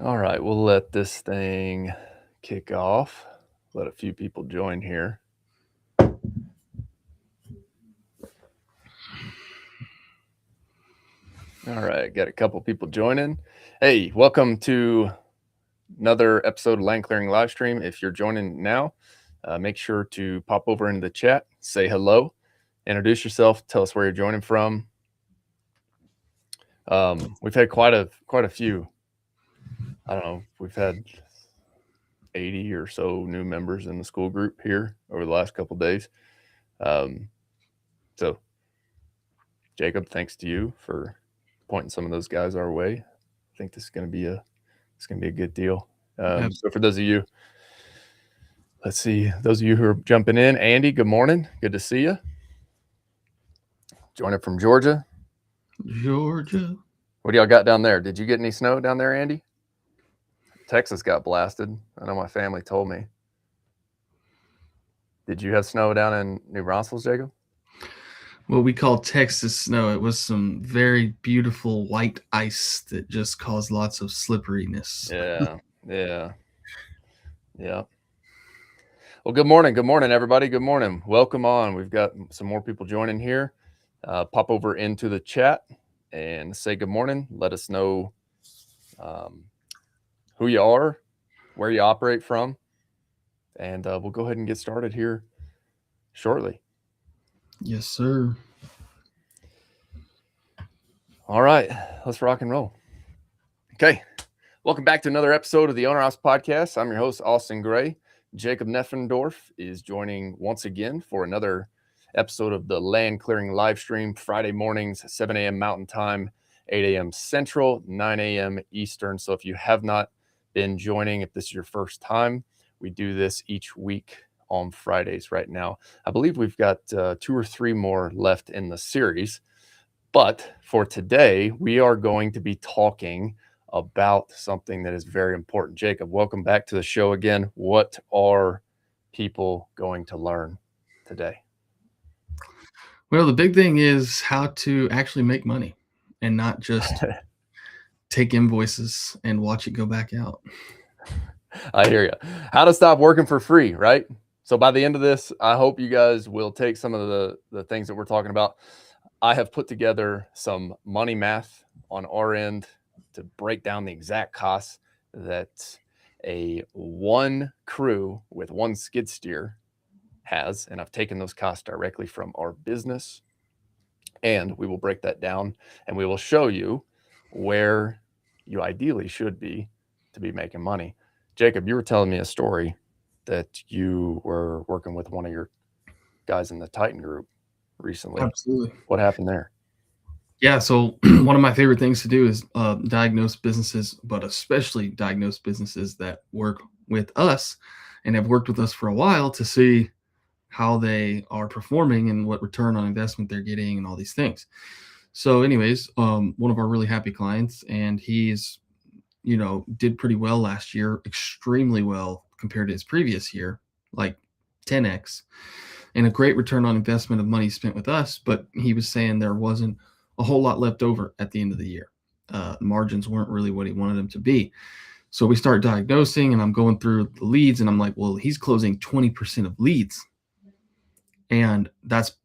All right, we'll let this thing kick off. Let a few people join here. All right, got a couple people joining. Hey, welcome to another episode of Land Clearing live stream. If you're joining now, make sure to pop over into the chat, say hello, introduce yourself, tell us where you're joining from. We've had quite a few. I don't know. We've had 80 or so new members in the school group here over the last couple days. So, Jacob, thanks to you for pointing some of those guys our way. I think this is going to be a good deal. So, for those of you, let's see, those of you who are jumping in, Andy, good morning. Good to see you. Joining from Georgia. Georgia. What do y'all got down there? Did you get any snow down there, Andy? Texas got blasted. I know my family told me. Did you have snow down in New Braunfels, Jacob? What we call Texas snow. It was some very beautiful white ice that just caused lots of slipperiness. Yeah. Well, good morning, everybody. Good morning. Welcome on. We've got some more people joining here. Pop over into the chat and say good morning. Let us know who you are, where you operate from, and we'll go ahead and get started here shortly. Yes, sir. All right, let's rock and roll. Okay, welcome back to another episode of the Owner House Podcast. I'm your host, Austin Gray. Jacob Neffendorf is joining once again for another episode of the Land Clearing live stream, Friday mornings, 7 a.m. Mountain Time, 8 a.m. Central, 9 a.m. Eastern. So if you have not been joining, if this is your first time, we do this each week on Fridays right now. I believe we've got 2 or 3 more left in the series. But for today, we are going to be talking about something that is very important. Jacob, welcome back to the show again. What are people going to learn today? Well, the big thing is how to actually make money and not just take invoices and watch it go back out. I hear you. How to stop working for free, right? So by the end of this, I hope you guys will take some of the things that we're talking about. I have put together some money math on our end to break down the exact costs that a one crew with one skid steer has. And I've taken those costs directly from our business. And we will break that down and we will show you where you ideally should be to be making money. Jacob, you were telling me a story that you were working with one of your guys in the Titan group recently. Absolutely. What happened there? Yeah, so one of my favorite things to do is diagnose businesses, but especially diagnose businesses that work with us and have worked with us for a while to see how they are performing and what return on investment they're getting and all these things. So anyways, one of our really happy clients, and he's, did pretty well last year, extremely well compared to his previous year, like 10x, and a great return on investment of money spent with us. But he was saying there wasn't a whole lot left over at the end of the year. Margins weren't really what he wanted them to be. So we start diagnosing, and I'm going through the leads, and I'm like, well, he's closing 20% of leads. And that's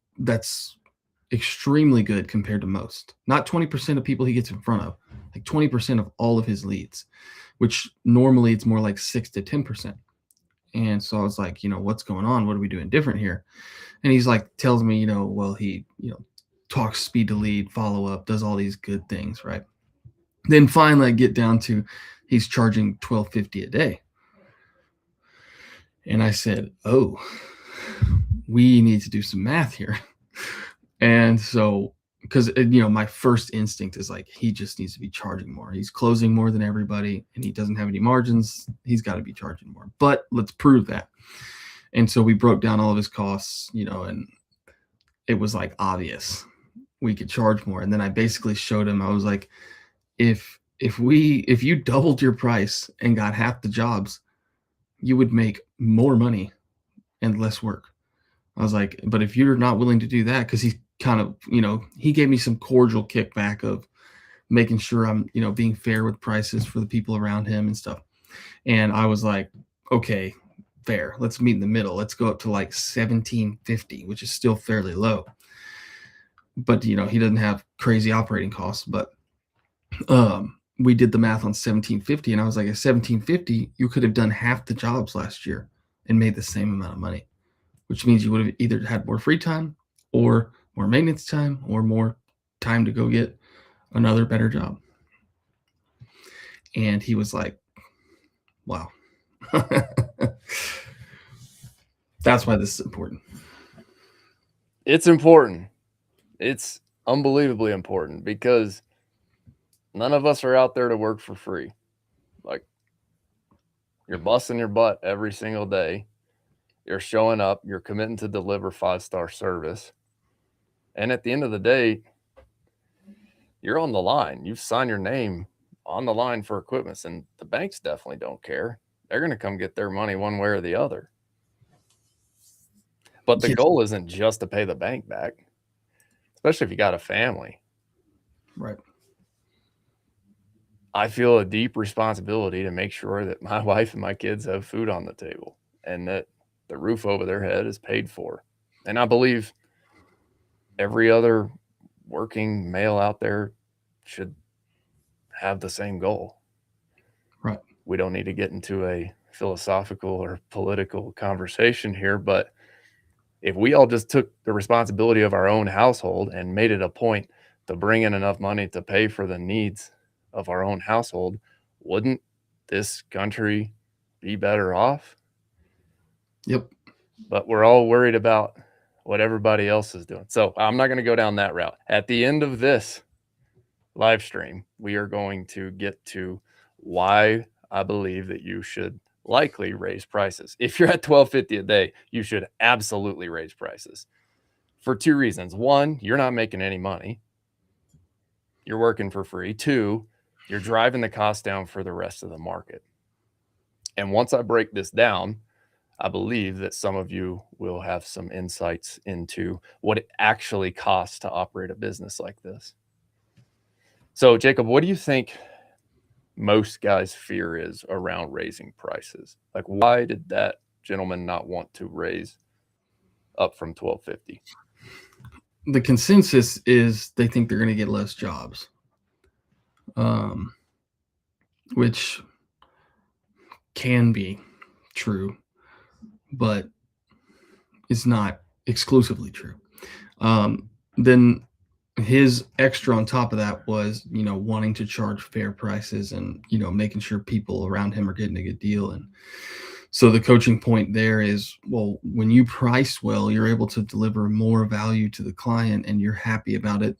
extremely good compared to most. Not 20% of people he gets in front of, like 20% of all of his leads, which normally it's more like 6 to 10%. And so I was like, what's going on? What are we doing different here? And he's like, tells me, well, he, talks speed to lead, follow up, does all these good things, right? Then finally I get down to he's charging $12.50 a day. And I said, oh, we need to do some math here. And so, because, my first instinct is like, he just needs to be charging more. He's closing more than everybody and he doesn't have any margins. He's got to be charging more, but let's prove that. And so we broke down all of his costs, and it was like obvious we could charge more. And then I basically showed him, I was like, if you doubled your price and got half the jobs, you would make more money and less work. I was like, but if you're not willing to do that, because he kind of, he gave me some cordial kickback of, making sure I'm, being fair with prices for the people around him and stuff. And I was like, okay, fair. Let's meet in the middle. Let's go up to like $1,750, which is still fairly low. But he doesn't have crazy operating costs. But we did the math on $1,750, and I was like, at $1,750, you could have done half the jobs last year and made the same amount of money, which means you would have either had more free time or more maintenance time or more time to go get another better job. And he was like, wow. That's why this is important. It's important. It's unbelievably important because none of us are out there to work for free. Like, you're busting your butt every single day. You're showing up. You're committing to deliver 5-star service. And at the end of the day, you're on the line. You've signed your name on the line for equipment, and the banks definitely don't care. They're going to come get their money one way or the other. But the goal isn't just to pay the bank back, especially if you got a family. Right. I feel a deep responsibility to make sure that my wife and my kids have food on the table and that the roof over their head is paid for. And I believe every other working male out there should have the same goal. Right. We don't need to get into a philosophical or political conversation here, but if we all just took the responsibility of our own household and made it a point to bring in enough money to pay for the needs of our own household, wouldn't this country be better off? Yep. But we're all worried about what everybody else is doing. So I'm not going to go down that route. At the end of this live stream, we are going to get to why I believe that you should likely raise prices. If you're at $12.50 a day, you should absolutely raise prices for 2 reasons. 1, you're not making any money. You're working for free. 2, you're driving the cost down for the rest of the market. And once I break this down, I believe that some of you will have some insights into what it actually costs to operate a business like this. So, Jacob, what do you think most guys' fear is around raising prices? Like, why did that gentleman not want to raise up from $12.50? The consensus is they think they're going to get less jobs, which can be true, but it's not exclusively true. Then his extra on top of that was, wanting to charge fair prices and, making sure people around him are getting a good deal. And so the coaching point there is, well, when you price well, you're able to deliver more value to the client and you're happy about it.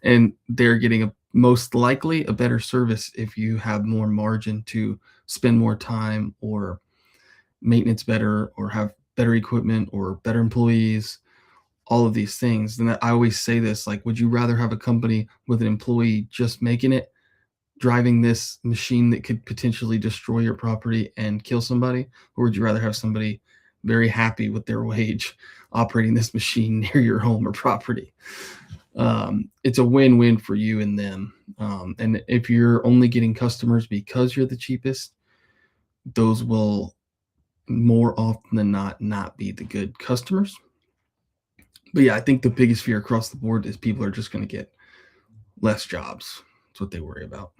And they're getting most likely a better service if you have more margin to spend more time or maintenance better or have better equipment or better employees, all of these things. And I always say this, like, would you rather have a company with an employee just making it, driving this machine that could potentially destroy your property and kill somebody? Or would you rather have somebody very happy with their wage operating this machine near your home or property? It's a win-win for you and them. And if you're only getting customers because you're the cheapest, those will more often than not be the good customers. But yeah, I think the biggest fear across the board is people are just going to get less jobs. That's what they worry about.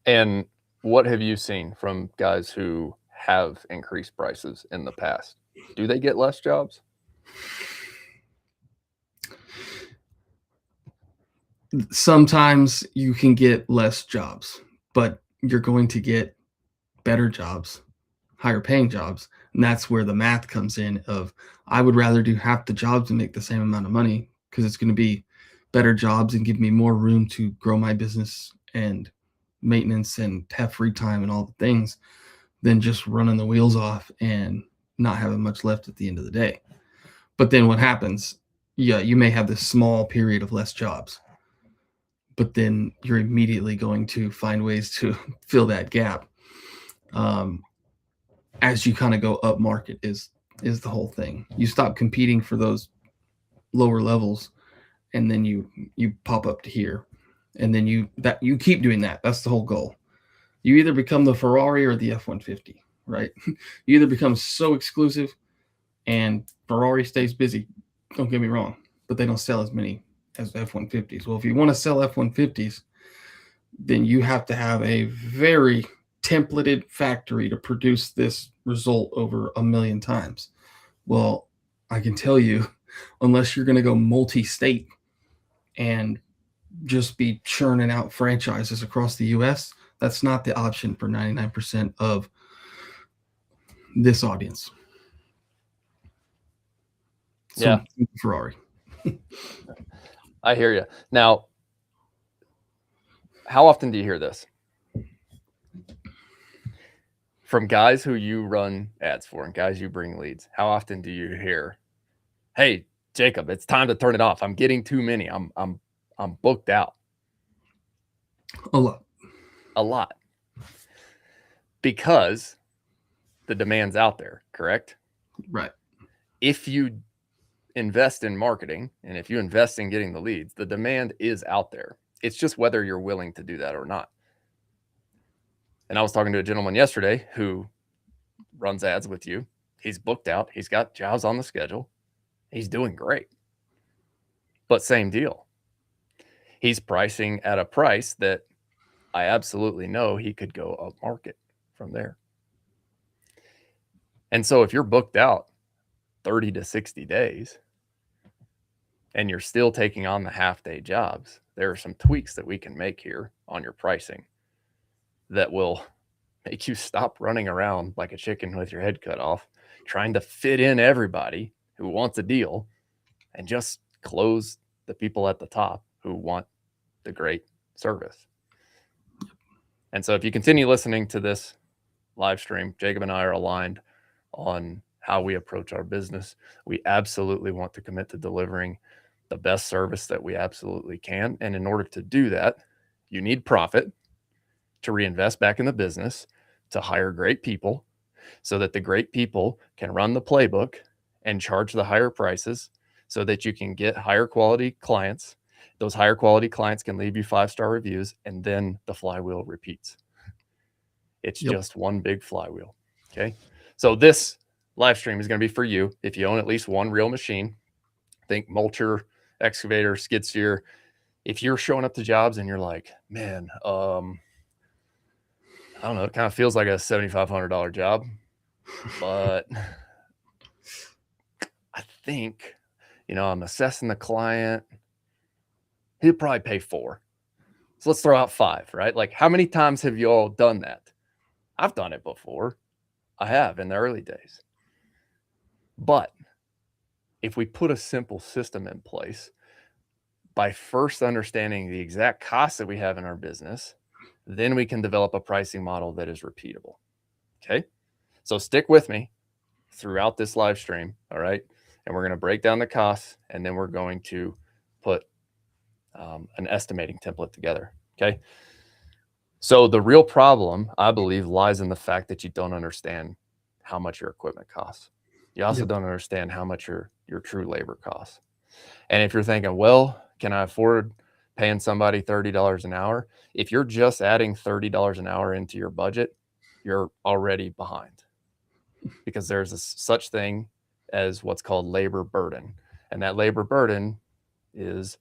And what have you seen from guys who have increased prices in the past? Do they get less jobs? Sometimes you can get less jobs, but you're going to get better jobs, higher paying jobs. And that's where the math comes in of, I would rather do half the jobs and make the same amount of money because it's going to be better jobs and give me more room to grow my business and maintenance and have free time and all the things than just running the wheels off and not having much left at the end of the day. But then what happens? Yeah, you may have this small period of less jobs, but then you're immediately going to find ways to fill that gap. As you kind of go up market is the whole thing. You stop competing for those lower levels and then you pop up to here, and then you keep doing that. That's the whole goal. You either become the Ferrari or the F-150, right? You either become so exclusive and Ferrari stays busy, don't get me wrong, but they don't sell as many as F-150s. Well, if you want to sell F-150s, then you have to have a very templated factory to produce this result over a million times. Well, I can tell you, unless you're going to go multi-state and just be churning out franchises across the US, that's not the option for 99% of this audience. So, Yeah. Ferrari. I hear you. Now, how often do you hear this? From guys who you run ads for and guys you bring leads, how often do you hear, "Hey, Jacob, it's time to turn it off. I'm getting too many. I'm booked out." A lot. A lot. Because the demand's out there, correct? Right. If you invest in marketing and if you invest in getting the leads, the demand is out there. It's just whether you're willing to do that or not. And I was talking to a gentleman yesterday who runs ads with you. He's booked out. He's got jobs on the schedule. He's doing great. But same deal. He's pricing at a price that I absolutely know he could go up market from there. And so if you're booked out 30 to 60 days and you're still taking on the half-day jobs, there are some tweaks that we can make here on your pricing that will make you stop running around like a chicken with your head cut off, trying to fit in everybody who wants a deal and just close the people at the top who want the great service. And so if you continue listening to this live stream, Jacob and I are aligned on how we approach our business. We absolutely want to commit to delivering the best service that we absolutely can. And in order to do that, you need profit to reinvest back in the business, to hire great people so that the great people can run the playbook and charge the higher prices so that you can get higher quality clients. Those higher quality clients can leave you 5-star reviews, and then the flywheel repeats. It's just one big flywheel. Okay. So this live stream is going to be for you. If you own at least one real machine, think mulcher, excavator, skid steer. If you're showing up to jobs and you're like, man, I don't know, it kind of feels like a $7,500 job, but I think, I'm assessing the client. He'll probably pay $4,000. So let's throw out $5,000, right? Like, how many times have you all done that? I've done it before. I have in the early days. But if we put a simple system in place by first understanding the exact costs that we have in our business, then we can develop a pricing model that is repeatable. Okay. So stick with me throughout this live stream. All right. And we're going to break down the costs, and then we're going to put an estimating template together. Okay. So the real problem, I believe, lies in the fact that you don't understand how much your equipment costs. You also don't understand how much your true labor costs. And if you're thinking, well, can I afford paying somebody $30 an hour? If you're just adding $30 an hour into your budget, you're already behind, because there's such thing as what's called labor burden. And that labor burden is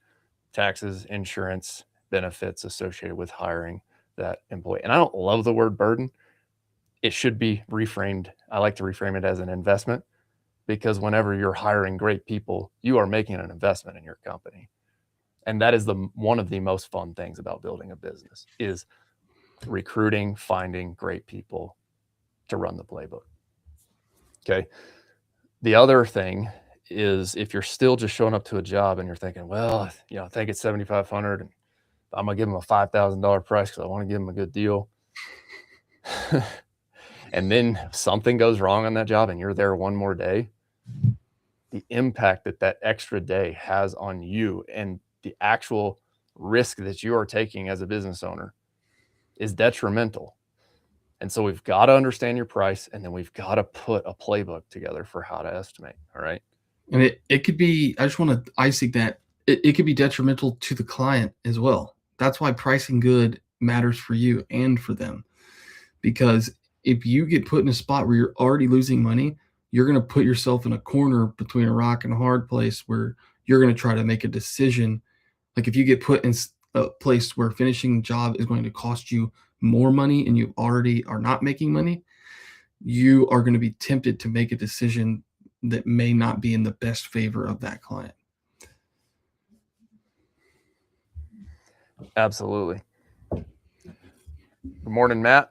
taxes, insurance, benefits associated with hiring that employee. And I don't love the word burden. It should be reframed. I like to reframe it as an investment, because whenever you're hiring great people, you are making an investment in your company. And that is one of the most fun things about building a business, is recruiting, finding great people to run the playbook. Okay. The other thing is, if you're still just showing up to a job and you're thinking, well, I think it's $7,500 and I'm going to give them a $5,000 price because I want to give them a good deal. And then something goes wrong on that job and you're there one more day, the impact that extra day has on you and the actual risk that you are taking as a business owner is detrimental. And so we've got to understand your price, and then we've got to put a playbook together for how to estimate. All right. And it could be, I just want to icing that it could be detrimental to the client as well. That's why pricing good matters for you and for them. Because if you get put in a spot where you're already losing money, you're going to put yourself in a corner between a rock and a hard place where you're going to try to make a decision. Like if you get put in a place where finishing the job is going to cost you more money and you already are not making money, you are going to be tempted to make a decision that may not be in the best favor of that client. Absolutely. Good morning, Matt.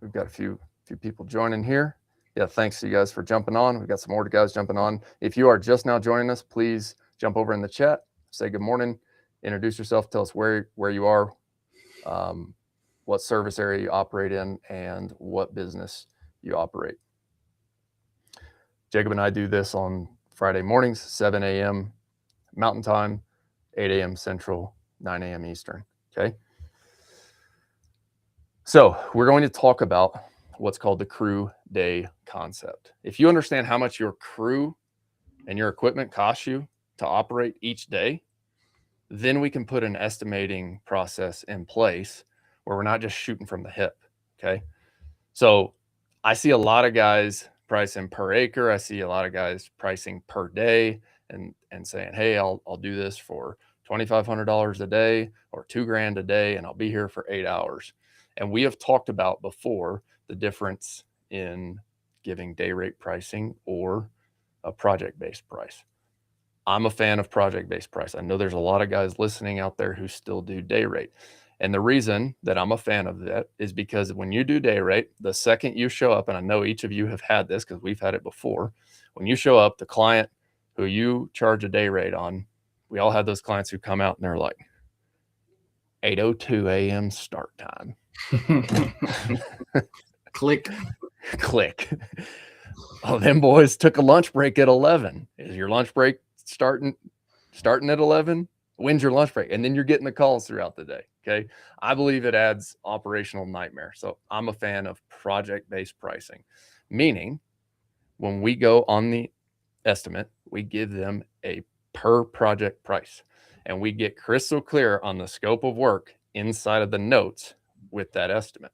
We've got a few people joining here. Yeah, thanks to you guys for jumping on. We've got some more guys jumping on. If you are just now joining us, please jump over in the chat, say good morning, introduce yourself, tell us where you are, what service area you operate in, and what business you operate. Jacob and I do this on Friday mornings, 7 a.m. Mountain Time, 8 a.m. Central, 9 a.m. Eastern. Okay. So we're going to talk about what's called the crew day concept. If you understand how much your crew and your equipment costs you to operate each day, then we can put an estimating process in place where we're not just shooting from the hip. Okay. So I see a lot of guys pricing per acre. I see a lot of guys pricing per day and saying, hey, I'll do this for $2,500 a day or $2,000 a day, and I'll be here for 8 hours. And we have talked about before the difference in giving day rate pricing or a project-based price. I'm a fan of project-based price. I know there's a lot of guys listening out there who still do day rate. And the reason that I'm a fan of that is because when you do day rate, the second you show up, and I know each of you have had this because we've had it before, when you show up, the client who you charge a day rate on, we all have those clients who come out and they're like, 8:02 a.m. start time. Click. Click. Oh, them boys took a lunch break at 11. Is your lunch break starting at 11? When's your lunch break? And then you're getting the calls throughout the day. Okay. I believe it adds operational nightmare. So I'm a fan of project-based pricing, meaning when we go on the estimate, we give them a per project price and we get crystal clear on the scope of work inside of the notes with that estimate.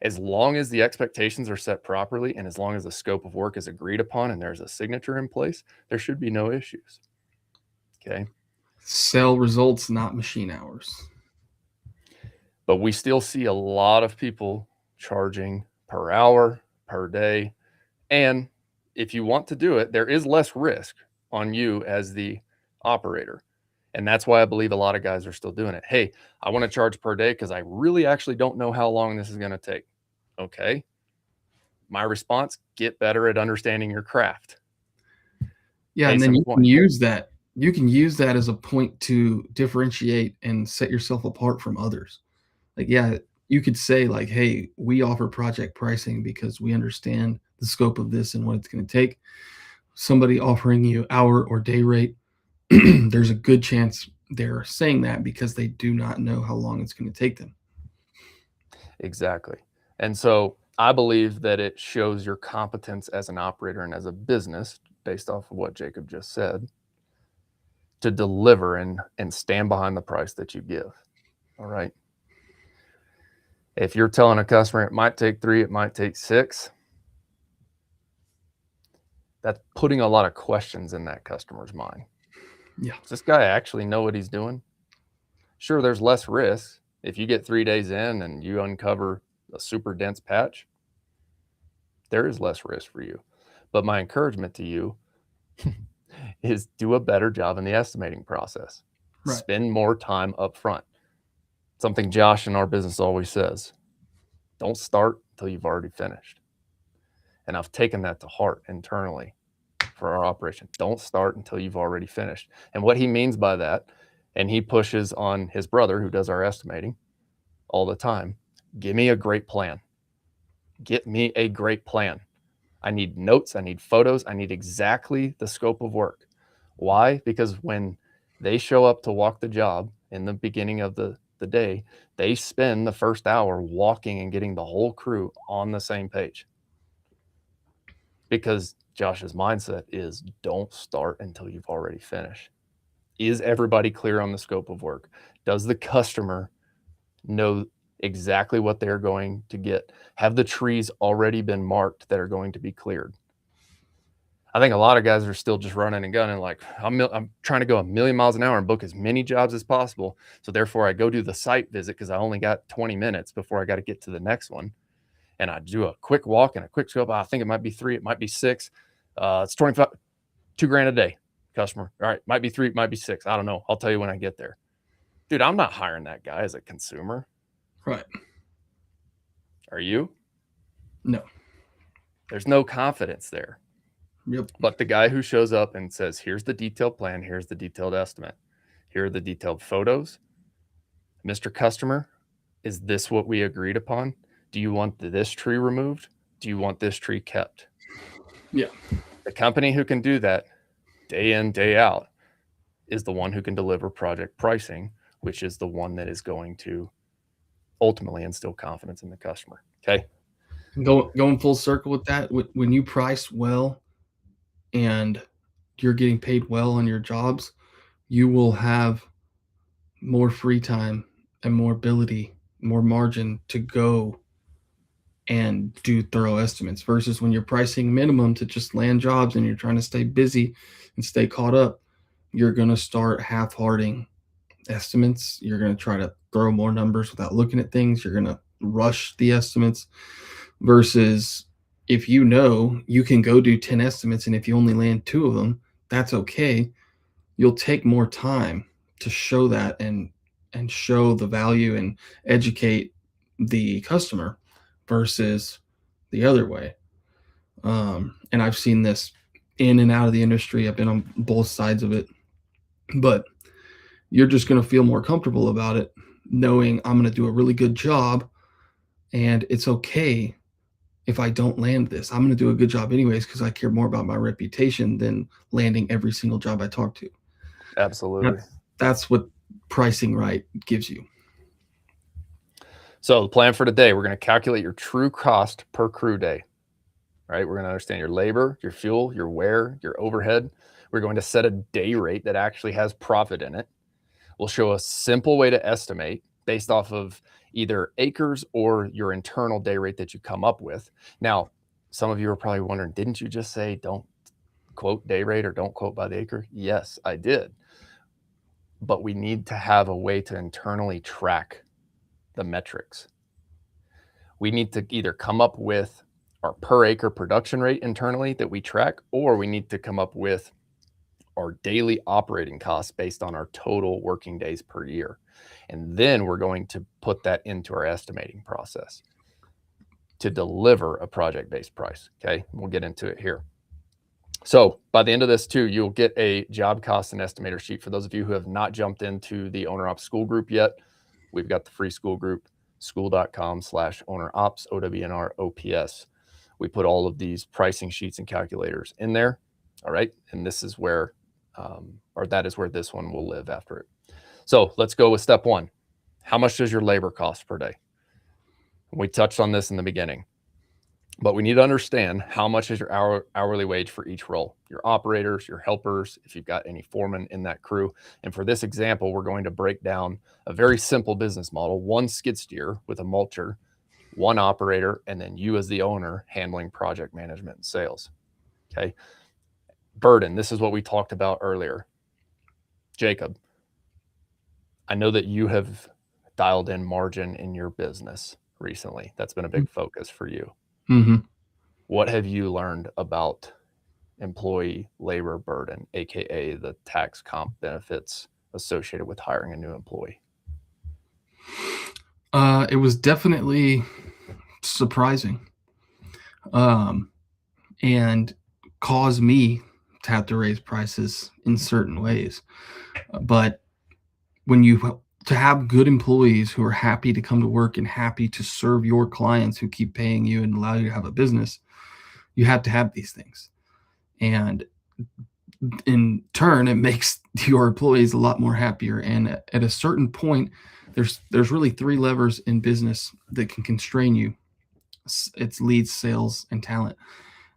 As long as the expectations are set properly and as long as the scope of work is agreed upon and there's a signature in place, there should be no issues. Okay. Sell results, not machine hours. But we still see a lot of people charging per hour, per day. And if you want to do it, there is less risk on you as the operator. And that's why I believe a lot of guys are still doing it. Hey, I want to charge per day because I really actually don't know how long this is going to take. Okay. My response, get better at understanding your craft. Yeah, and then you can use that. You can use that as a point to differentiate and set yourself apart from others. Like, yeah, you could say like, hey, we offer project pricing because we understand the scope of this and what it's going to take. Somebody offering you hour or day rate, there's a good chance they're saying that because they do not know how long it's going to take them. Exactly. And so I believe that it shows your competence as an operator and as a business, based off of what Jacob just said, to deliver and stand behind the price that you give. All right. If you're telling a customer it might take 3, it might take 6, that's putting a lot of questions in that customer's mind. Yeah. Does this guy actually know what he's doing? Sure, there's less risk. If you get 3 days in and you uncover a super dense patch, there is less risk for you. But my encouragement to you is do a better job in the estimating process. Right. Spend more time up front. Something Josh in our business always says, don't start until you've already finished. And I've taken that to heart internally for our operation. Don't start until you've already finished. And what he means by that, and he pushes on his brother who does our estimating all the time, give me a great plan. Get me a great plan. I need notes. I need photos. I need exactly the scope of work. Why? Because when they show up to walk the job in the beginning of the day, they spend the first hour walking and getting the whole crew on the same page. Because Josh's mindset is don't start until you've already finished. Is everybody clear on the scope of work? Does the customer know exactly what they're going to get? Have the trees already been marked that are going to be cleared? I think a lot of guys are still just running and gunning like, I'm trying to go a million miles an hour and book as many jobs as possible. So therefore I go do the site visit because I only got 20 minutes before I got to get to the next one. And I do a quick walk and a quick scope. I think it might be 3, it might be 6. It's 25, $2,000 a day, customer. All right, might be 3, might be 6. I don't know. I'll tell you when I get there. Dude, I'm not hiring that guy as a consumer. Right. Are you? No. There's no confidence there. Yep. But the guy who shows up and says, here's the detailed plan, here's the detailed estimate, here are the detailed photos. Mr. Customer, is this what we agreed upon? Do you want this tree removed? Do you want this tree kept? Yeah. The company who can do that day in, day out is the one who can deliver project pricing, which is the one that is going to ultimately instill confidence in the customer. Okay. Going full circle with that, when you price well and you're getting paid well on your jobs, you will have more free time and more ability, more margin to go and do thorough estimates versus when you're pricing minimum to just land jobs and you're trying to stay busy and stay caught up, you're going to start half-hearting estimates. You're going to try to throw more numbers without looking at things. You're going to rush the estimates versus if you know you can go do 10 estimates and if you only land 2 of them, that's okay. You'll take more time to show that and show the value and educate the customer versus the other way. And I've seen this in and out of the industry. I've been on both sides of it, but you're just going to feel more comfortable about it, knowing I'm going to do a really good job and it's okay if I don't land this. I'm going to do a good job anyways because I care more about my reputation than landing every single job I talk to. Absolutely. That's what pricing right gives you. So the plan for today, we're going to calculate your true cost per crew day, right? We're going to understand your labor, your fuel, your wear, your overhead. We're going to set a day rate that actually has profit in it. We'll show a simple way to estimate based off of either acres or your internal day rate that you come up with. Now, some of you are probably wondering, didn't you just say don't quote day rate or don't quote by the acre? Yes, I did. But we need to have a way to internally track the metrics. We need to either come up with our per acre production rate internally that we track, or we need to come up with our daily operating costs based on our total working days per year. And then we're going to put that into our estimating process to deliver a project-based price. Okay, we'll get into it here. So by the end of this too, you'll get a job cost and estimator sheet. For those of you who have not jumped into the Owner Ops School Group yet, we've got the free school group, school.com/ownerops, OWNR OPS. We put all of these pricing sheets and calculators in there. All right. And this is where, or that is where this one will live after it. So let's go with step 1. How much does your labor cost per day? We touched on this in the beginning, but we need to understand how much is your hourly wage for each role, your operators, your helpers, if you've got any foremen in that crew. And for this example, we're going to break down a very simple business model, 1 skid steer with a mulcher, 1 operator, and then you as the owner handling project management and sales. Okay. Burden, this is what we talked about earlier. Jacob, I know that you have dialed in margin in your business recently. That's been a big focus for you. Mm-hmm. What have you learned about employee labor burden, aka the tax comp benefits associated with hiring a new employee? It was definitely surprising, and caused me to have to raise prices in certain ways. But when to have good employees who are happy to come to work and happy to serve your clients who keep paying you and allow you to have a business, you have to have these things. And in turn, it makes your employees a lot more happier. And at a certain point, there's really 3 levers in business that can constrain you. It's leads, sales, and talent.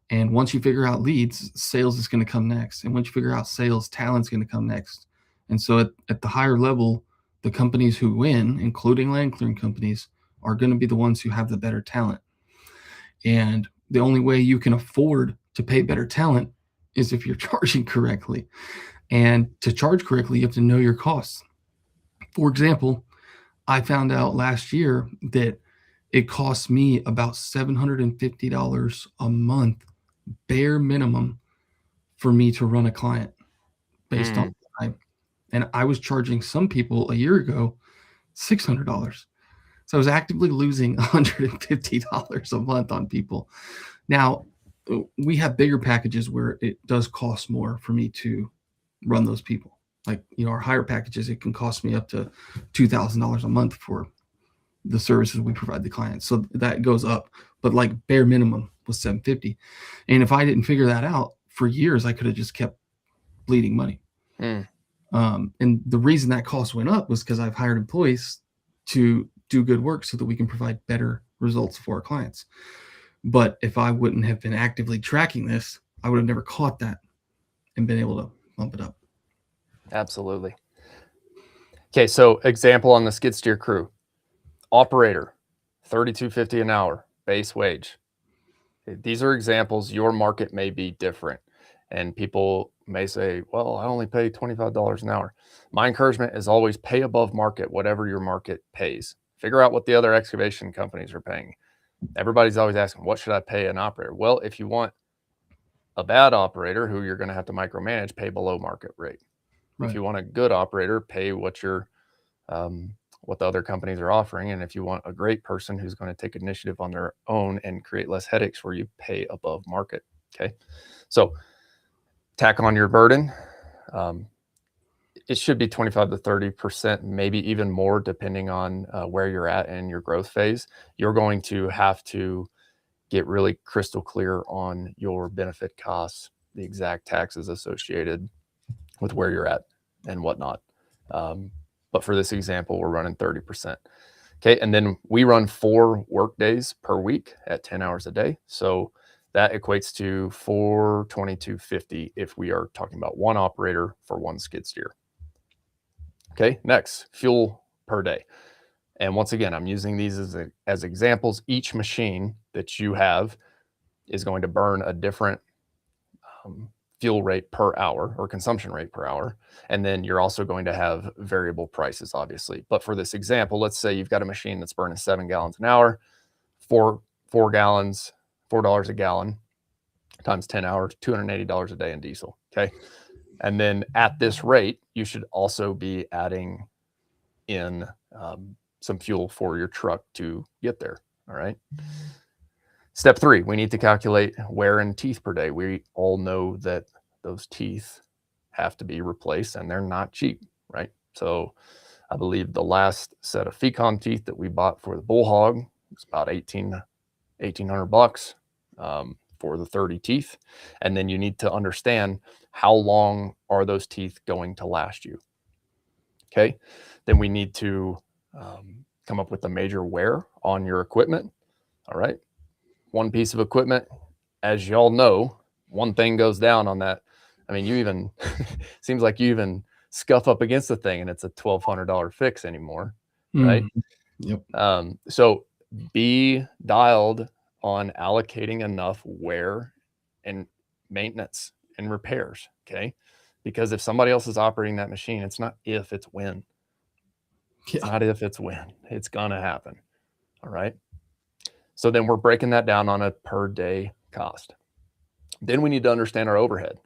And once you figure out leads, sales is going to come next. And once you figure out sales, talent's going to come next. And so at the higher level, the companies who win, including land clearing companies, are going to be the ones who have the better talent. And the only way you can afford to pay better talent is if you're charging correctly. And to charge correctly, you have to know your costs. For example, I found out last year that it costs me about $750 a month, bare minimum, for me to run a client based on time. And I was charging some people a year ago $600. So I was actively losing $150 a month on people. Now, we have bigger packages where it does cost more for me to run those people. Like, our higher packages, it can cost me up to $2,000 a month for the services we provide the clients. So that goes up, but like bare minimum was $750. And if I didn't figure that out for years, I could have just kept bleeding money. And the reason that cost went up was because I've hired employees to do good work so that we can provide better results for our clients. But if I wouldn't have been actively tracking this, I would have never caught that and been able to bump it up. Absolutely. Okay, so example on the skid steer crew. Operator, $32.50 an hour, base wage. These are examples. Your market may be different. And people may say, well, I only pay $25 an hour. My encouragement is always pay above market, whatever your market pays. Figure out what the other excavation companies are paying. Everybody's always asking, what should I pay an operator? Well, if you want a bad operator who you're going to have to micromanage, pay below market rate. Right. If you want a good operator, pay what the other companies are offering. And if you want a great person who's going to take initiative on their own and create less headaches for you, pay above market. Okay. So tack on your burden. It should be 25 to 30%, maybe even more, depending on where you're at in your growth phase. You're going to have to get really crystal clear on your benefit costs, the exact taxes associated with where you're at and whatnot. But for this example, we're running 30%. Okay. And then we run 4 work days per week at 10 hours a day. So that equates to $422.50 if we are talking about one operator for one skid steer. Okay. Next, fuel per day. And once again, I'm using these as examples. Each machine that you have is going to burn a different fuel rate per hour or consumption rate per hour. And then you're also going to have variable prices, obviously. But for this example, let's say you've got a machine that's burning 7 gallons an hour, four gallons, $4 a gallon times 10 hours, $280 a day in diesel. Okay. And then at this rate, you should also be adding in some fuel for your truck to get there. All right. Step 3, we need to calculate wear and teeth per day. We all know that those teeth have to be replaced and they're not cheap, right? So I believe the last set of Fecon teeth that we bought for the bull hog was about $1,800 for the 30 teeth. And then you need to understand how long are those teeth going to last you. Okay. Then we need to come up with a major wear on your equipment. All right. One piece of equipment, as y'all know, one thing goes down on that. I mean, you even seems like you even scuff up against the thing and it's a $1,200 fix anymore, right? Yep. So be dialed on allocating enough wear and maintenance and repairs, okay? Because if somebody else is operating that machine, it's not if, it's when. It's not if, it's when. It's gonna happen, all right? So then we're breaking that down on a per day cost. Then we need to understand our overhead,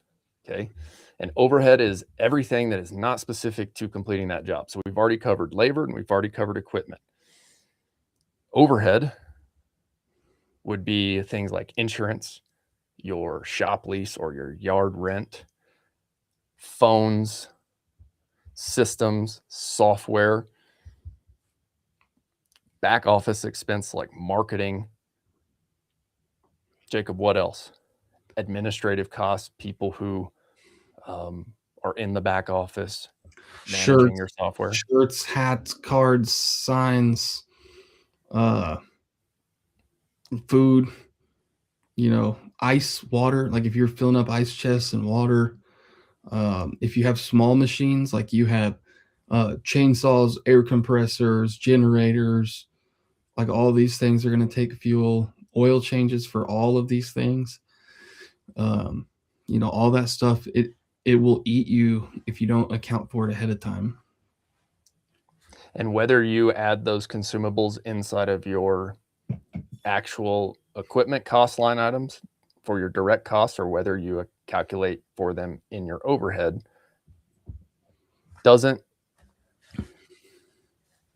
okay? And overhead is everything that is not specific to completing that job. So we've already covered labor and we've already covered equipment. Overhead would be things like insurance, your shop lease or your yard rent, phones, systems, software, back office expense like marketing. Jacob, what else? Administrative costs, people who are in the back office managing your software. Shirts, hats, cards, signs, food, ice, water. Like if you're filling up ice chests and water, If you have small machines, like you have chainsaws, air compressors, generators, like all these things are going to take fuel, oil changes for all of these things. Um, all that stuff, it will eat you if you don't account for it ahead of time. And whether you add those consumables inside of your actual equipment cost line items for your direct costs, or whether you calculate for them in your overhead, doesn't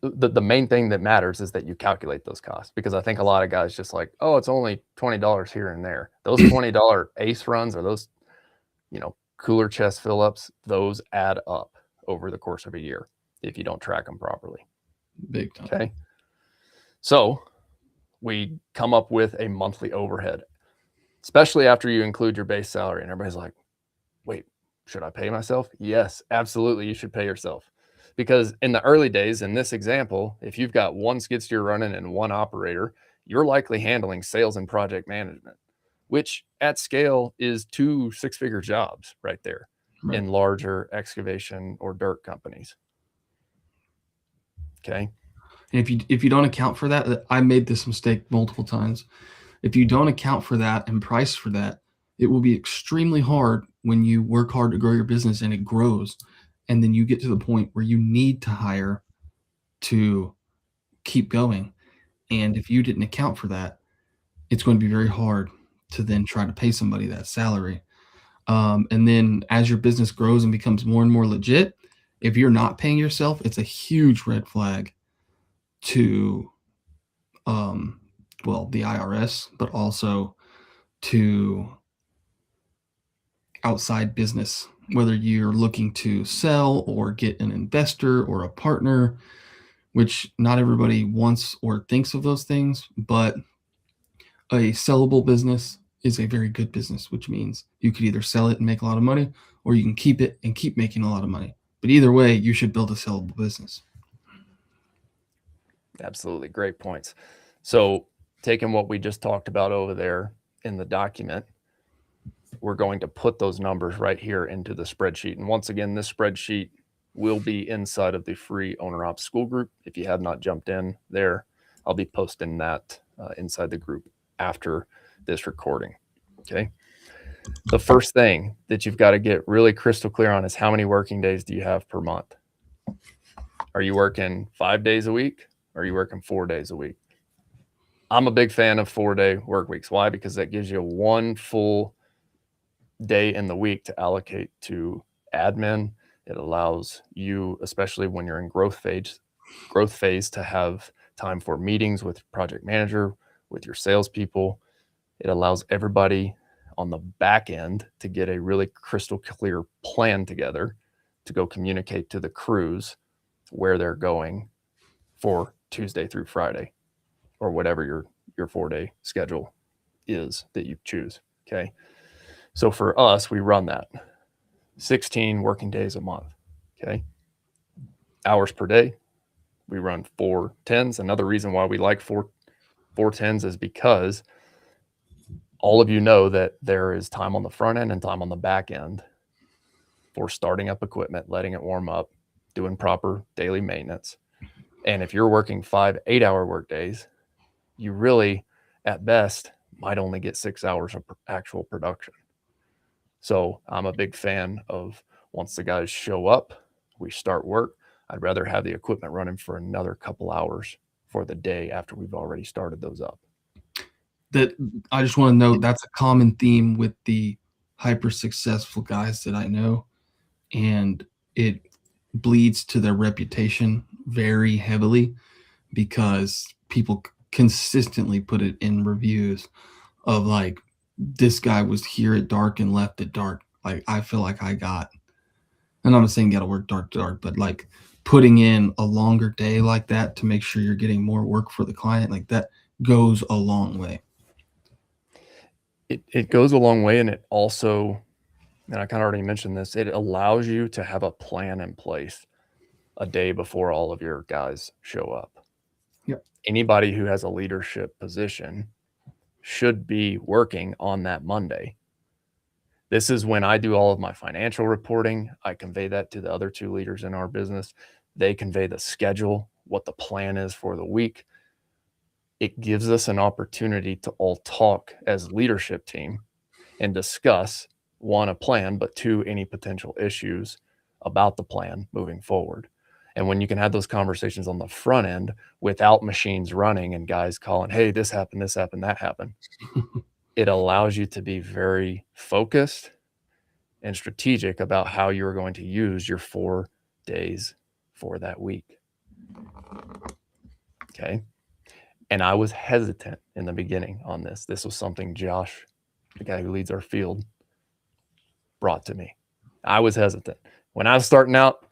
the main thing that matters is that you calculate those costs, because I think a lot of guys just like, oh, it's only $20 here and there. Those $20 ace runs, or those, cooler chest fill ups, those add up over the course of a year if you don't track them properly. Big time. Okay. So we come up with a monthly overhead, especially after you include your base salary. And everybody's like, wait, should I pay myself? Yes, absolutely. You should pay yourself. Because in the early days, in this example, if you've got one skid steer running and one operator, you're likely handling sales and project management, which at scale is 2 six-figure jobs right there Right. in larger excavation or dirt companies. Okay. And if you don't account for that, I made this mistake multiple times. If you don't account for that and price for that, it will be extremely hard when you work hard to grow your business and it grows, and then you get to the point where you need to hire to keep going. And if you didn't account for that, it's going to be very hard to then try to pay somebody that salary. And then as your business grows and becomes more and more legit, if you're not paying yourself, it's a huge red flag to the IRS, but also to outside business, whether you're looking to sell or get an investor or a partner, which not everybody wants or thinks of those things, but a sellable business is a very good business, which means you could either sell it and make a lot of money, or you can keep it and keep making a lot of money. But either way, you should build a sellable business. Absolutely. Great points. So, taking what we just talked about over there in the document, we're going to put those numbers right here into the spreadsheet. And once again, this spreadsheet will be inside of the free Owner Ops School group. If you have not jumped in there, I'll be posting that inside the group after this recording. Okay. The first thing that you've got to get really crystal clear on is how many working days do you have per month? Are you working 5 days a week? Or are you working 4 days a week? I'm a big fan of 4-day work weeks. Why? Because that gives you one full day in the week to allocate to admin. It allows you, especially when you're in growth phase, to have time for meetings with your project manager, with your salespeople. It allows everybody on the back end to get a really crystal clear plan together to go communicate to the crews where they're going for Tuesday through Friday, or whatever your 4-day schedule is that you choose. Okay. So for us, we run that 16 working days a month. Okay. Hours per day, we run 4 10s. Another reason why we like 4 10s is because all of you know that there is time on the front end and time on the back end for starting up equipment, letting it warm up, doing proper daily maintenance. And if you're working 5 8-hour work days, you really, at best, might only get 6 hours of actual production. So I'm a big fan of, once the guys show up, we start work. I'd rather have the equipment running for another couple hours for the day after we've already started those up. That I just want to note, that's a common theme with the hyper successful guys that I know, and it bleeds to their reputation very heavily because people consistently put it in reviews of like, this guy was here at dark and left at dark. Like, I feel like I got, and I'm not saying you got to work dark to dark, but like putting in a longer day like that to make sure you're getting more work for the client, like that goes a long way. It goes a long way, and it also, and I kind of already mentioned this, it allows you to have a plan in place a day before all of your guys show up. Yep. Anybody who has a leadership position should be working on that Monday This is when I do all of my financial reporting. I convey that to the other two leaders in our business. They convey the schedule, what the plan is for the week. It gives us an opportunity to all talk as leadership team and discuss, one, a plan, but two, any potential issues about the plan moving forward. And when you can have those conversations on the front end without machines running and guys calling, hey, this happened, that happened, it allows you to be very focused and strategic about how you're going to use your 4 days for that week. Okay. And I was hesitant in the beginning on this. This was something Josh, the guy who leads our field, brought to me. I was hesitant. When I was starting out,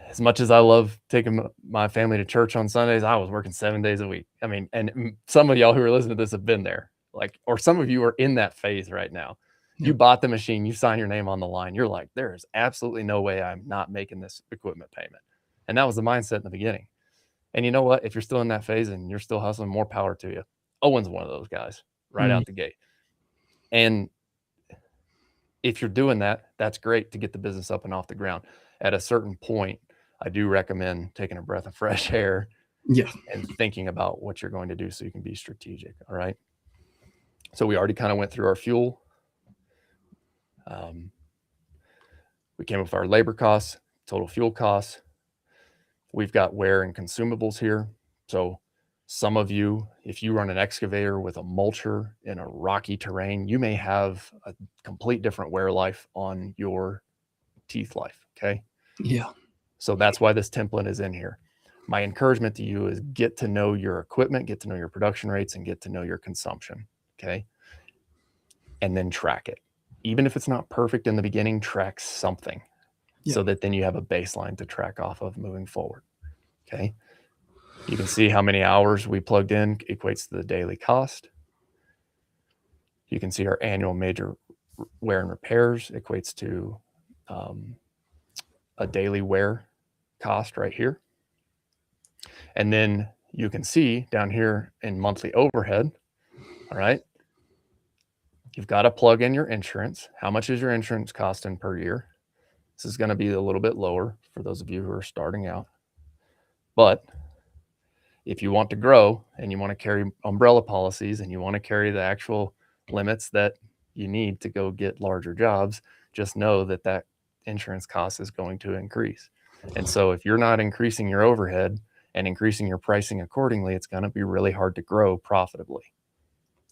as much as I love taking my family to church on Sundays, I was working 7 days a week. I mean, and some of y'all who are listening to this have been there. Like, or some of you are in that phase right now. You bought the machine, you sign your name on the line. You're like, there is absolutely no way I'm not making this equipment payment. And that was the mindset in the beginning. And you know what? If you're still in that phase and you're still hustling, more power to you. Owen's one of those guys right out the gate. And if you're doing that, that's great to get the business up and off the ground. At a certain point, I do recommend taking a breath of fresh air and thinking about what you're going to do so you can be strategic. All right. So we already kind of went through our fuel. We came up with our labor costs, total fuel costs. We've got wear and consumables here. So some of you, if you run an excavator with a mulcher in a rocky terrain, you may have a complete different wear life on your teeth life. Okay. Yeah. So that's why this template is in here. My encouragement to you is get to know your equipment, get to know your production rates, and get to know your consumption. Okay. And then track it. Even if it's not perfect in the beginning, track something so that then you have a baseline to track off of moving forward. Okay. You can see how many hours we plugged in equates to the daily cost. You can see our annual major wear and repairs equates to a daily wear cost right here. And then you can see down here in monthly overhead, all right, you've got to plug in your insurance. How much is your insurance costing per year? This is going to be a little bit lower for those of you who are starting out. But if you want to grow and you want to carry umbrella policies and you want to carry the actual limits that you need to go get larger jobs, just know that that insurance cost is going to increase. And so if you're not increasing your overhead and increasing your pricing accordingly, it's going to be really hard to grow profitably.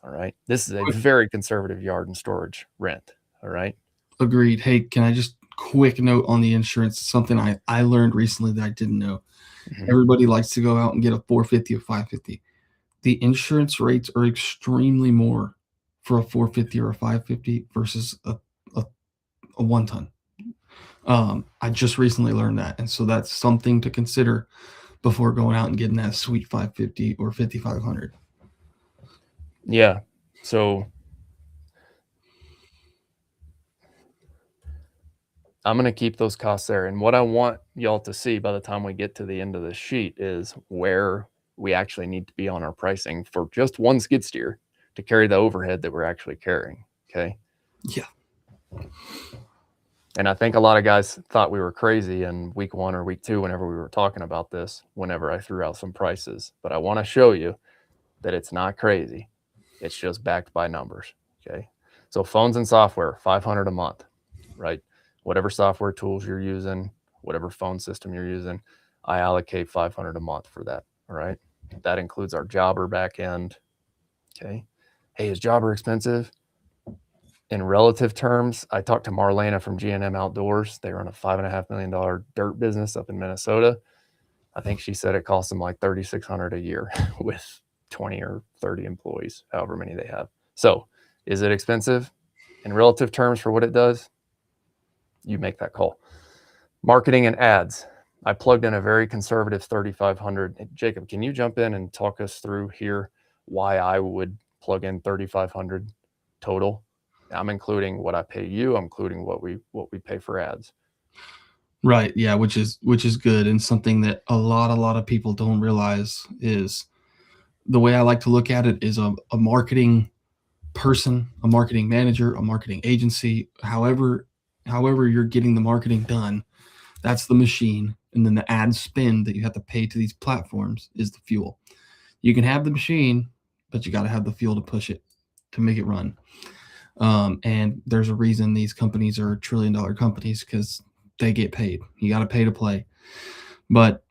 All right. This is a very conservative yard and storage rent. All right. Agreed. Hey, can I just quick note on the insurance? Something I learned recently that I didn't know. Mm-hmm. Everybody likes to go out and get a 450 or 550. The insurance rates are extremely more for a 450 or a 550 versus a 1 ton. I just recently learned that. And so that's something to consider before going out and getting that sweet 550 or 5500. Yeah. So I'm going to keep those costs there. And what I want y'all to see by the time we get to the end of the sheet is where we actually need to be on our pricing for just one skid steer to carry the overhead that we're actually carrying. Okay. Yeah. And I think a lot of guys thought we were crazy in week 1 or week 2 whenever we were talking about this, whenever I threw out some prices. But I want to show you that it's not crazy. It's just backed by numbers. Okay. So phones and software, $500 a month, right? Whatever software tools you're using, whatever phone system you're using, I allocate $500 a month for that. All right. That includes our jobber back end. Okay. Hey, is jobber expensive? In relative terms, I talked to Marlena from G&M Outdoors. They run a $5.5 million dirt business up in Minnesota. I think she said it costs them like $3,600 a year with 20 or 30 employees, however many they have. So is it expensive? In relative terms for what it does, you make that call. Marketing and ads. I plugged in a very conservative 3,500. Jacob, can you jump in and talk us through here why I would plug in 3,500 total? I'm including what I pay you. I'm including what we pay for ads. Right. Yeah. Which is good. And something that a lot of people don't realize is the way I like to look at it is a marketing person, a marketing manager, a marketing agency, however you're getting the marketing done, that's the machine. And then the ad spend that you have to pay to these platforms is the fuel. You can have the machine, but you got to have the fuel to push it, to make it run. And there's a reason these companies are $1 trillion companies, because they get paid. You got to pay to play. But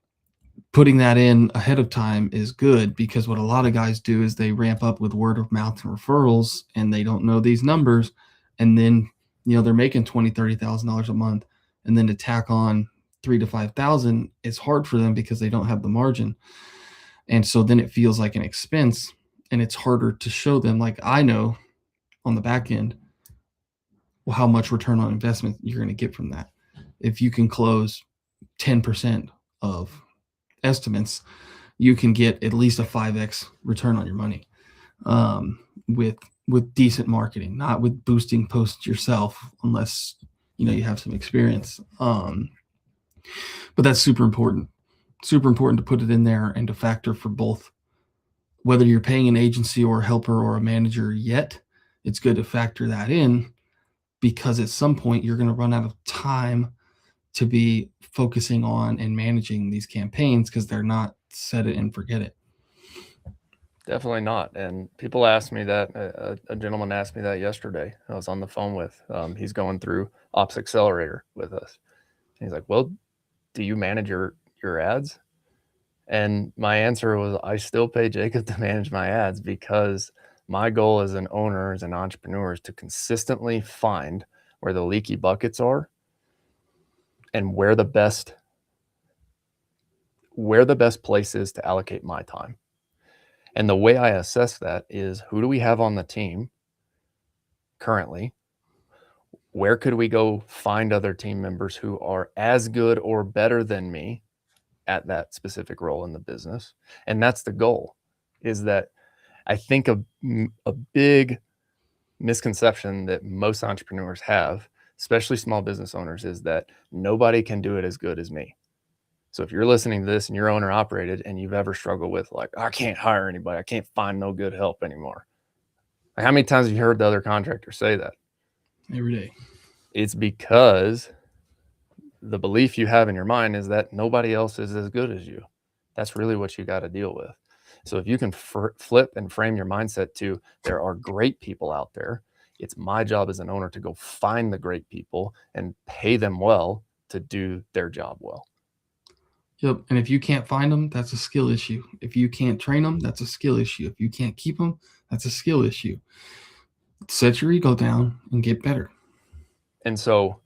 putting that in ahead of time is good, because what a lot of guys do is they ramp up with word of mouth and referrals, and they don't know these numbers. And then, they're making $20,000, $30,000 a month. And then to tack on 3,000 to 5,000, it's hard for them because they don't have the margin. And so then it feels like an expense, and it's harder to show them. Like, I know on the back end, well, how much return on investment you're going to get from that. If you can close 10% of estimates, you can get at least a 5x return on your money, with decent marketing, not with boosting posts yourself, unless you have some experience. But that's super important to put it in there and to factor for both. Whether you're paying an agency or a helper or a manager yet, it's good to factor that in, because at some point you're going to run out of time to be focusing on and managing these campaigns, because they're not set it and forget it. Definitely not. And people asked me that. A gentleman asked me that yesterday. I was on the phone with. He's going through Ops Accelerator with us. And he's like, "Well, do you manage your ads?" And my answer was, I still pay Jacob to manage my ads, because my goal as an owner, as an entrepreneur, is to consistently find where the leaky buckets are and where the best place is to allocate my time. And the way I assess that is, who do we have on the team currently? Where could we go find other team members who are as good or better than me at that specific role in the business? And that's the goal. Is that I think a big misconception that most entrepreneurs have, especially small business owners, is that nobody can do it as good as me. So if you're listening to this and you're owner operated and you've ever struggled with, like, I can't hire anybody, I can't find no good help anymore. Like, how many times have you heard the other contractors say that? Every day. It's because the belief you have in your mind is that nobody else is as good as you. That's really what you got to deal with. So if you can flip and frame your mindset to, there are great people out there. It's my job as an owner to go find the great people and pay them well to do their job well. Yep. And if you can't find them, that's a skill issue. If you can't train them, that's a skill issue. If you can't keep them, that's a skill issue. Set your ego down and get better. And so,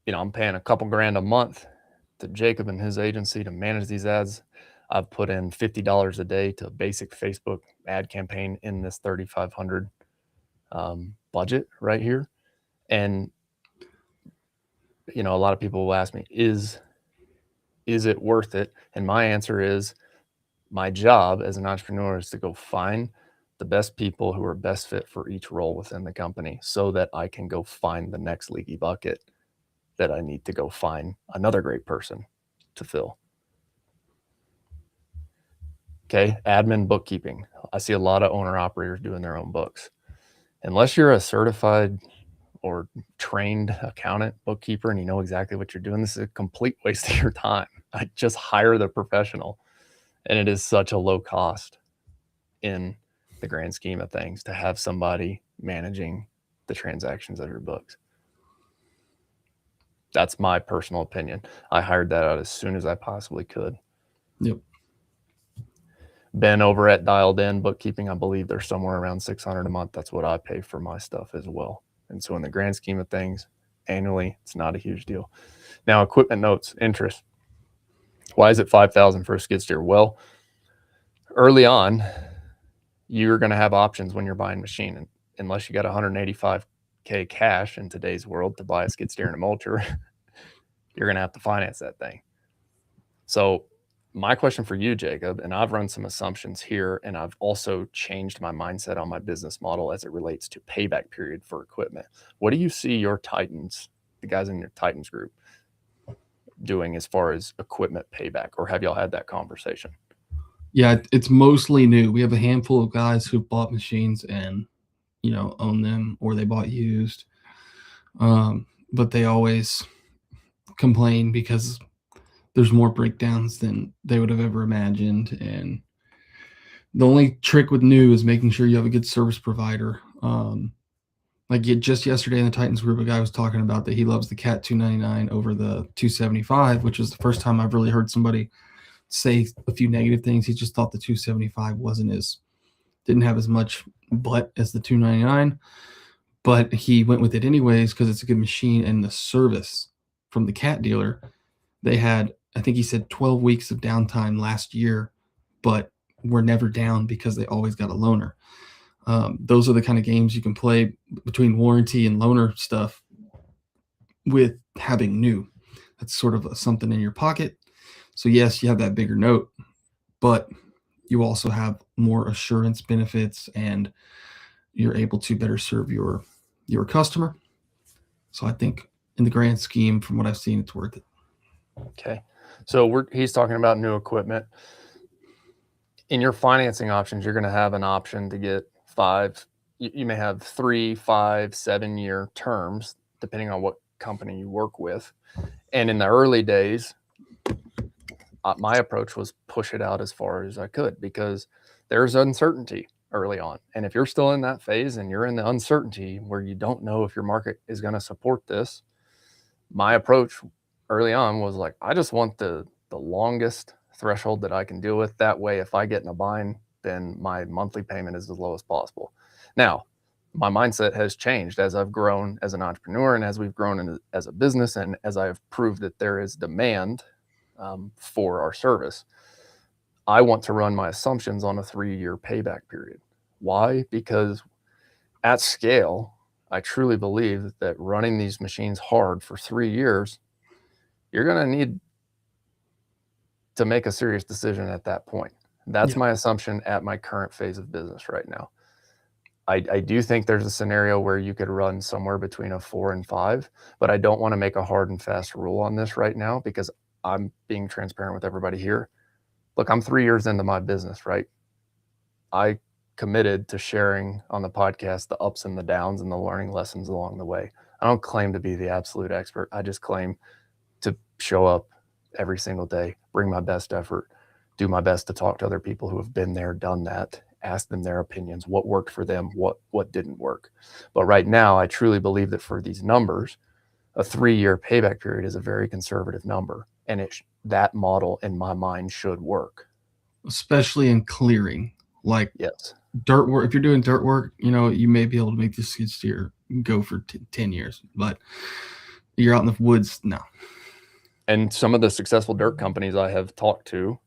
I'm paying a couple grand a month to Jacob and his agency to manage these ads. I've put in $50 a day to a basic Facebook ad campaign in this $3,500 budget right here. And, a lot of people will ask me, is it worth it? And my answer is, my job as an entrepreneur is to go find the best people who are best fit for each role within the company, so that I can go find the next leaky bucket that I need to go find another great person to fill. Okay, admin bookkeeping. I see a lot of owner operators doing their own books. Unless you're a certified or trained accountant, bookkeeper, and you know exactly what you're doing, this is a complete waste of your time. I just hire the professional. And it is such a low cost in the grand scheme of things to have somebody managing the transactions of your books. That's my personal opinion. I hired that out as soon as I possibly could. Yep. Ben over at Dialed In Bookkeeping, I believe they're somewhere around $600 a month. That's what I pay for my stuff as well. And so in the grand scheme of things, annually, it's not a huge deal. Now, equipment notes, interest. Why is it $5,000 for a skid steer? Well, early on, you're going to have options when you're buying a machine. And unless you got $185K cash in today's world to buy a skid steer and a mulcher, you're going to have to finance that thing. So my question for you, Jacob, and I've run some assumptions here, and I've also changed my mindset on my business model as it relates to payback period for equipment. What do you see your Titans, the guys in your Titans group, doing as far as equipment payback, or have y'all had that conversation? Yeah, it's mostly new. We have a handful of guys who've bought machines, and own them or they bought used. But they always complain because there's more breakdowns than they would have ever imagined. And the only trick with new is making sure you have a good service provider. Just yesterday in the Titans group, a guy was talking about that he loves the Cat 299 over the 275, which is the first time I've really heard somebody say a few negative things. He just thought the 275 didn't have as much butt as the 299, but he went with it anyways because it's a good machine. And the service from the Cat dealer, they had, I think he said 12 weeks of downtime last year, but were never down because they always got a loaner. Those are the kind of games you can play between warranty and loaner stuff with having new. That's sort of something in your pocket. So yes, you have that bigger note, but you also have more assurance benefits and you're able to better serve your customer. So I think in the grand scheme, from what I've seen, it's worth it. Okay. So he's talking about new equipment. In your financing options, you're going to have an option to get you may have 3, 5, 7-year terms, depending on what company you work with. And in the early days, my approach was push it out as far as I could because there's uncertainty early on. And if you're still in that phase and you're in the uncertainty where you don't know if your market is going to support this, my approach early on was like, I just want the longest threshold that I can deal with. That way, if I get in a bind, then my monthly payment is as low as possible. Now, my mindset has changed as I've grown as an entrepreneur and as we've grown as a business and as I've proved that there is demand for our service. I want to run my assumptions on a 3-year payback period. Why? Because at scale, I truly believe that running these machines hard for 3 years, you're going to need to make a serious decision at that point. That's my assumption at my current phase of business right now. I do think there's a scenario where you could run somewhere between a 4 and 5, but I don't want to make a hard and fast rule on this right now because I'm being transparent with everybody here. Look, I'm 3 years into my business, right? I committed to sharing on the podcast the ups and the downs and the learning lessons along the way. I don't claim to be the absolute expert. I just claim to show up every single day, bring my best effort, do my best to talk to other people who have been there, done that, ask them their opinions, what worked for them, what didn't work. But right now, I truly believe that for these numbers, a 3-year payback period is a very conservative number. And that model in my mind should work. Especially in clearing. Like yes, dirt work. If you're doing dirt work, you may be able to make the skid steer go for 10 years, but you're out in the woods, no. And some of the successful dirt companies I have talked to,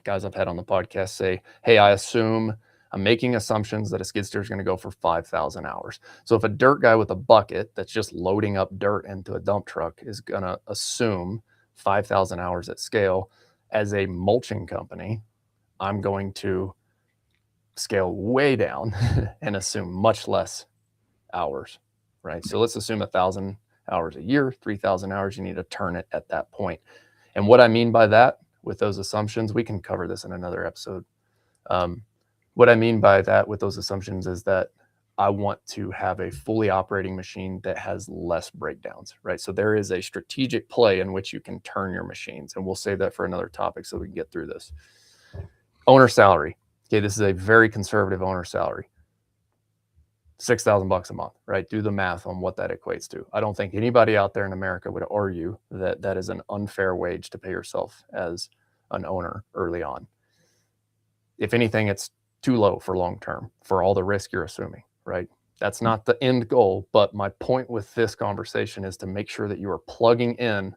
guys I've had on the podcast say, hey, I assume I'm making assumptions that a skid steer is going to go for 5,000 hours. So if a dirt guy with a bucket that's just loading up dirt into a dump truck is going to assume 5,000 hours at scale, as a mulching company, I'm going to scale way down and assume much less hours, right? So let's assume 1,000 hours a year, 3,000 hours, you need to turn it at that point. And what I mean by that, with those assumptions, we can cover this in another episode. What I mean by that with those assumptions is that I want to have a fully operating machine that has less breakdowns, right? So there is a strategic play in which you can turn your machines, and we'll save that for another topic so we can get through this. Owner salary. Okay, this is a very conservative owner salary. $6,000 a month, right? Do the math on what that equates to. I don't think anybody out there in America would argue that that is an unfair wage to pay yourself as an owner early on. If anything, it's too low for long-term for all the risk you're assuming, right? That's not the end goal, but my point with this conversation is to make sure that you are plugging in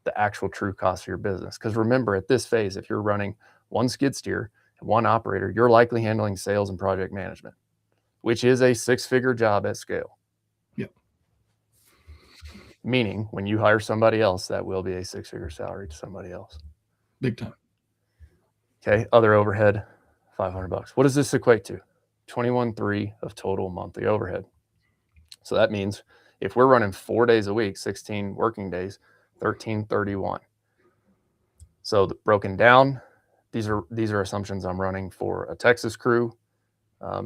the actual true cost of your business. Because remember, at this phase, if you're running one skid steer and one operator, you're likely handling sales and project management, which is a 6-figure job at scale. Yep. Meaning, when you hire somebody else, that will be a 6-figure salary to somebody else. Big time. Okay, other overhead, $500. What does this equate to? 21.3 of total monthly overhead. So that means if we're running 4 days a week, 16 working days, 1331. So broken down, these are assumptions I'm running for a Texas crew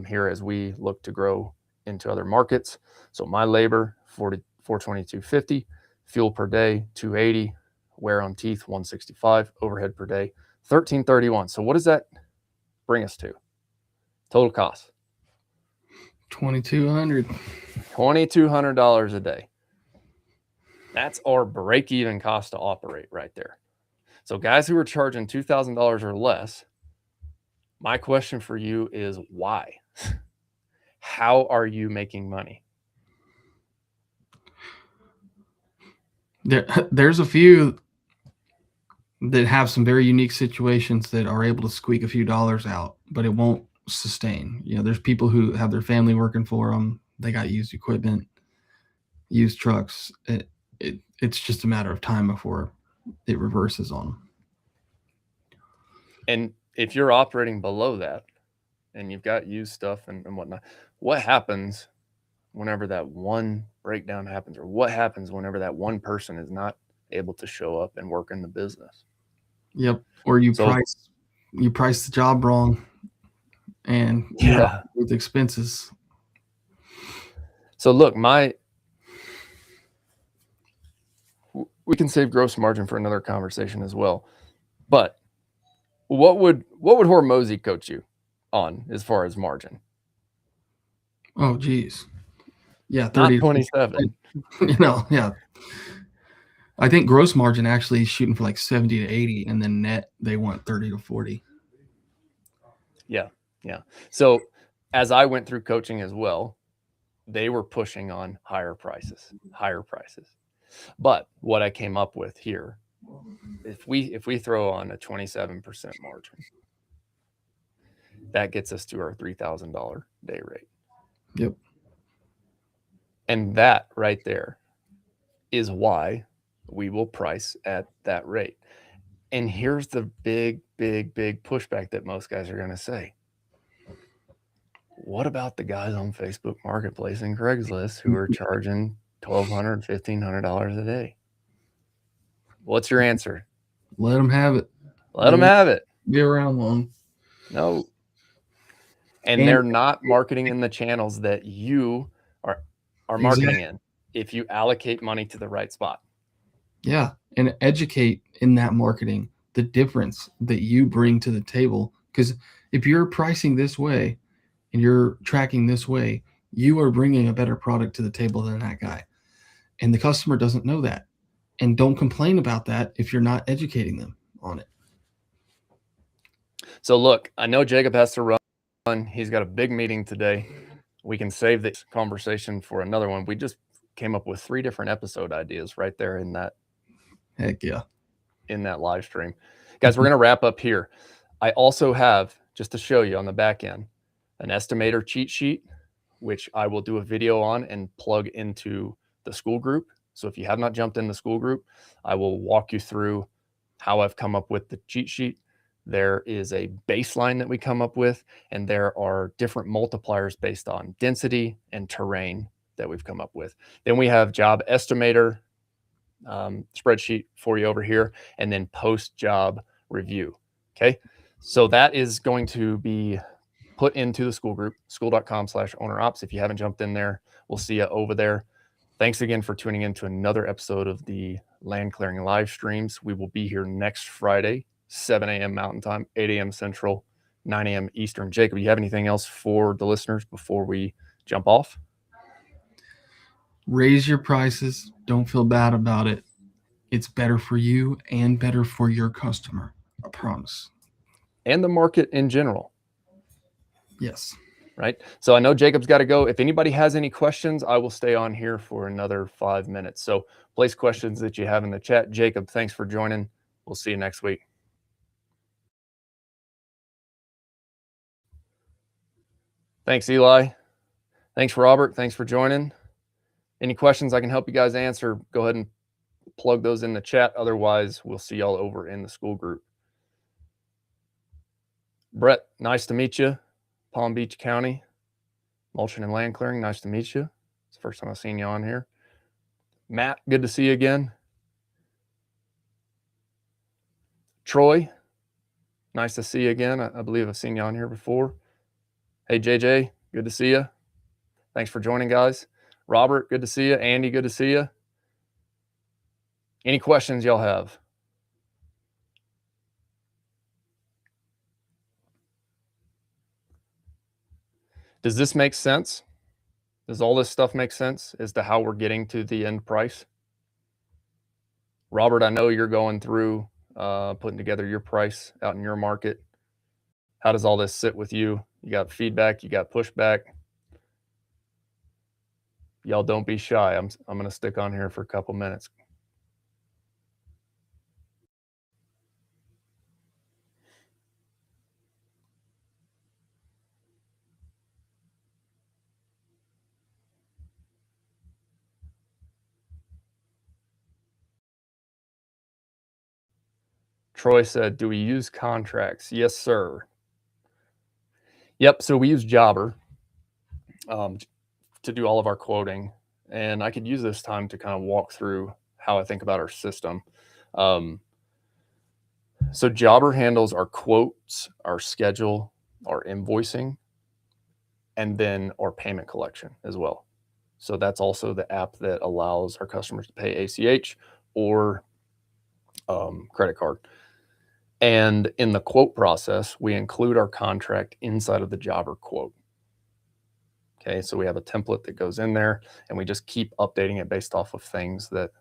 here as we look to grow into other markets. So my labor, 422.50, fuel per day, 280, wear on teeth, 165, overhead per day, 1331. So what does that bring us to? Total cost. $2,200. $2,200 a day. That's our break-even cost to operate right there. So guys who are charging $2,000 or less, my question for you is why? How are you making money? There's a few that have some very unique situations that are able to squeak a few dollars out, but it won't sustain. There's people who have their family working for them. They got used equipment, used trucks. It's just a matter of time before it reverses on them. And if you're operating below that and you've got used stuff and whatnot, what happens whenever that one breakdown happens, or what happens whenever that one person is not able to show up and work in the business? Yep. Or you price the job wrong and with expenses. So look, we can save gross margin for another conversation as well. But what would Hormozy coach you on as far as margin? Oh, geez. Yeah, 30 not 27. Yeah. I think gross margin actually is shooting for like 70 to 80, and then net they want 30 to 40. Yeah. So as I went through coaching as well, they were pushing on higher prices. But what I came up with here, if we throw on a 27% margin, that gets us to our $3,000 day rate. Yep. And that right there is why we will price at that rate. And here's the big pushback that most guys are going to say. What about the guys on Facebook Marketplace and Craigslist who are charging $1,200, $1,500 a day? What's your answer? Let them have it. Let them have it. Be around long. No. And they're not marketing in the channels that you are marketing in if you allocate money to the right spot. Yeah. And educate in that marketing the difference that you bring to the table. Because if you're pricing this way and you're tracking this way, you are bringing a better product to the table than that guy. And the customer doesn't know that. And don't complain about that if you're not educating them on it. So look, I know Jacob has to run. He's got a big meeting today. We can save this conversation for another one. We just came up with 3 different episode ideas right there in that. Heck yeah. In that live stream. Guys, we're going to wrap up here. I also have, just to show you on the back end, an estimator cheat sheet, which I will do a video on and plug into the school group. So if you have not jumped in the school group, I will walk you through how I've come up with the cheat sheet. There is a baseline that we come up with, and there are different multipliers based on density and terrain that we've come up with. Then we have job estimator spreadsheet for you over here, and then post-job review. Okay, so that is going to be put into the school group, school.com/ownerops. If you haven't jumped in there, we'll see you over there. Thanks again for tuning in to another episode of the Land Clearing live streams. We will be here next Friday, 7 a.m. Mountain Time, 8 a.m. Central, 9 a.m. Eastern. Jacob, you have anything else for the listeners before we jump off? Raise your prices. Don't feel bad about it. It's better for you and better for your customer. I promise. And the market in general. Yes. Right. So I know Jacob's got to go. If anybody has any questions, I will stay on here for another 5 minutes. So place questions that you have in the chat. Jacob, thanks for joining. We'll see you next week. Thanks, Eli. Thanks, Robert. Thanks for joining. Any questions I can help you guys answer, go ahead and plug those in the chat. Otherwise, we'll see y'all over in the school group. Brett, nice to meet you. Palm Beach County, Mulcher and Land Clearing, nice to meet you. It's the first time I've seen you on here. Matt, good to see you again. Troy, nice to see you again. I believe I've seen you on here before. Hey, JJ, good to see you. Thanks for joining, guys. Robert, good to see you. Andy, good to see you. Any questions y'all have? Does this make sense? Does all this stuff make sense as to how we're getting to the end price? Robert, I know you're going through putting together your price out in your market. How does all this sit with you? You got feedback, you got pushback. Y'all don't be shy. I'm going to stick on here for a couple minutes. Troy said, do we use contracts? Yes, sir. Yep. So we use Jobber to do all of our quoting. And I could use this time to kind of walk through how I think about our system. So Jobber handles our quotes, our schedule, our invoicing, and then our payment collection as well. So that's also the app that allows our customers to pay ACH or credit card. And in the quote process, we include our contract inside of the Jobber quote. Okay, so we have a template that goes in there, and we just keep updating it based off of things that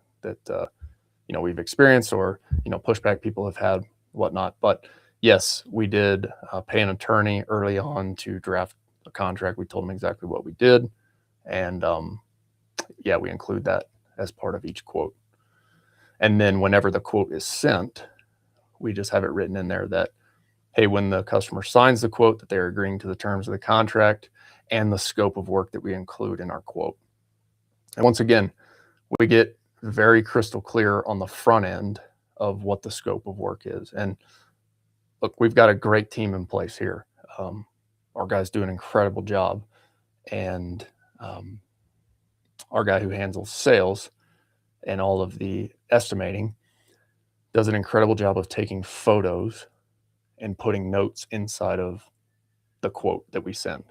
we've experienced or pushback people have had, whatnot. But yes, we did pay an attorney early on to draft a contract. We told them exactly what we did, and we include that as part of each quote. And then whenever the quote is sent, we just have it written in there that, hey, when the customer signs the quote, that they're agreeing to the terms of the contract and the scope of work that we include in our quote. And once again, we get very crystal clear on the front end of what the scope of work is. And look, we've got a great team in place here. Our guys do an incredible job. And our guy who handles sales and all of the estimating does an incredible job of taking photos and putting notes inside of the quote that we send.